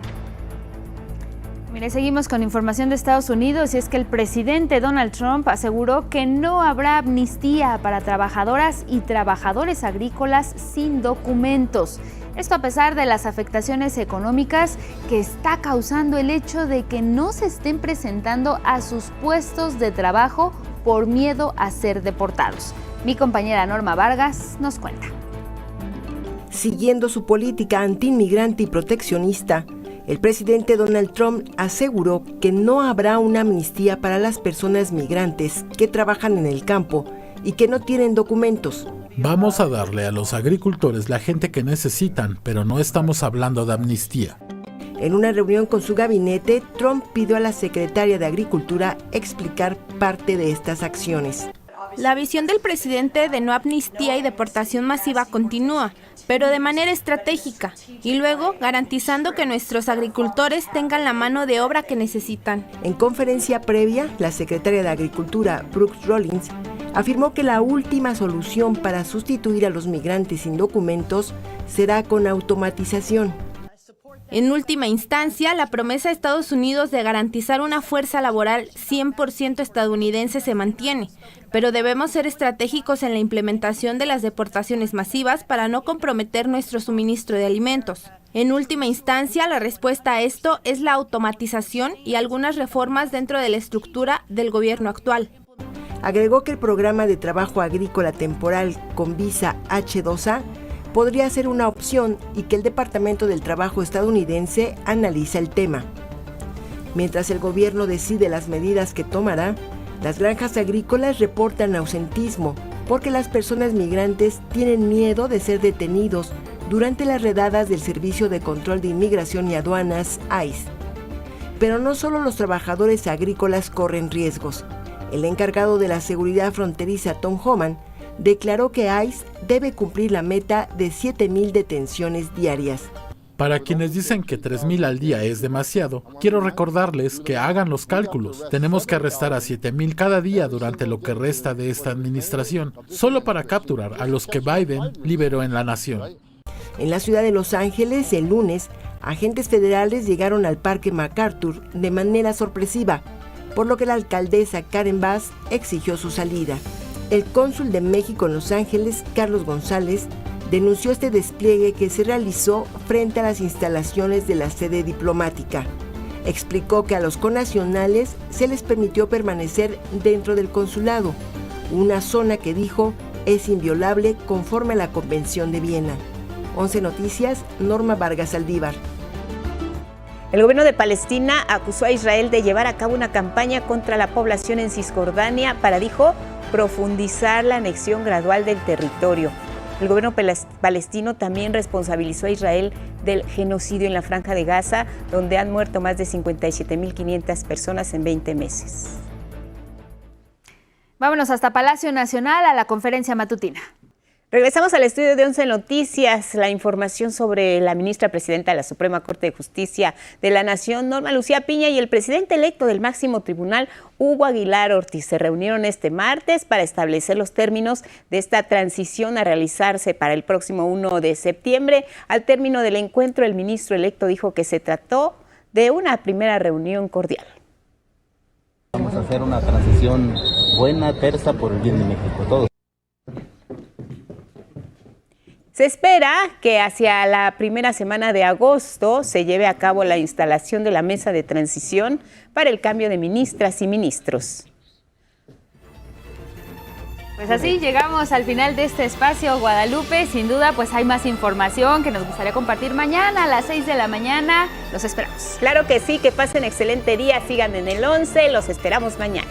Mire, seguimos con información de Estados Unidos, y es que el presidente Donald Trump aseguró que no habrá amnistía para trabajadoras y trabajadores agrícolas sin documentos. Esto a pesar de las afectaciones económicas que está causando el hecho de que no se estén presentando a sus puestos de trabajo por miedo a ser deportados. Mi compañera Norma Vargas nos cuenta. Siguiendo su política antiinmigrante y proteccionista, el presidente Donald Trump aseguró que no habrá una amnistía para las personas migrantes que trabajan en el campo y que no tienen documentos. Vamos a darle a los agricultores la gente que necesitan, pero no estamos hablando de amnistía. En una reunión con su gabinete, Trump pidió a la secretaria de Agricultura explicar parte de estas acciones. La visión del presidente de no amnistía y deportación masiva continúa, pero de manera estratégica, y luego garantizando que nuestros agricultores tengan la mano de obra que necesitan. En conferencia previa, la secretaria de Agricultura, Brooks Rollins, afirmó que la última solución para sustituir a los migrantes sin documentos será con automatización. En última instancia, la promesa de Estados Unidos de garantizar una fuerza laboral 100% estadounidense se mantiene, pero debemos ser estratégicos en la implementación de las deportaciones masivas para no comprometer nuestro suministro de alimentos. En última instancia, la respuesta a esto es la automatización y algunas reformas dentro de la estructura del gobierno actual. Agregó que el programa de trabajo agrícola temporal con visa H-2A podría ser una opción y que el Departamento del Trabajo estadounidense analiza el tema. Mientras el gobierno decide las medidas que tomará, las granjas agrícolas reportan ausentismo porque las personas migrantes tienen miedo de ser detenidos durante las redadas del Servicio de Control de Inmigración y Aduanas, ICE. Pero no solo los trabajadores agrícolas corren riesgos. El encargado de la seguridad fronteriza, Tom Homan, declaró que ICE debe cumplir la meta de 7,000 detenciones diarias. Para quienes dicen que 3,000 al día es demasiado, quiero recordarles que hagan los cálculos. Tenemos que arrestar a 7,000 cada día durante lo que resta de esta administración, solo para capturar a los que Biden liberó en la nación. En la ciudad de Los Ángeles, el lunes, agentes federales llegaron al Parque MacArthur de manera sorpresiva, por lo que la alcaldesa Karen Bass exigió su salida. El cónsul de México en Los Ángeles, Carlos González, denunció este despliegue que se realizó frente a las instalaciones de la sede diplomática. Explicó que a los connacionales se les permitió permanecer dentro del consulado, una zona que dijo es inviolable conforme a la Convención de Viena. 11 Noticias, Norma Vargas Aldívar. El gobierno de Palestina acusó a Israel de llevar a cabo una campaña contra la población en Cisjordania para, dijo, profundizar la anexión gradual del territorio. El gobierno palestino también responsabilizó a Israel del genocidio en la Franja de Gaza, donde han muerto más de 57,500 personas en 20 meses. Vámonos hasta Palacio Nacional a la conferencia matutina. Regresamos al estudio de 11 Noticias. La información sobre la ministra presidenta de la Suprema Corte de Justicia de la Nación, Norma Lucía Piña, y el presidente electo del máximo tribunal, Hugo Aguilar Ortiz, se reunieron este martes para establecer los términos de esta transición a realizarse para el próximo 1 de septiembre. Al término del encuentro, el ministro electo dijo que se trató de una primera reunión cordial. Vamos a hacer una transición buena, tersa, por el bien de México, todos. Se espera que hacia la primera semana de agosto se lleve a cabo la instalación de la mesa de transición para el cambio de ministras y ministros. Pues así llegamos al final de este espacio, Guadalupe. Sin duda, pues hay más información que nos gustaría compartir mañana a las 6 de la mañana. Los esperamos. Claro que sí, que pasen excelente día, sigan en el 11, los esperamos mañana.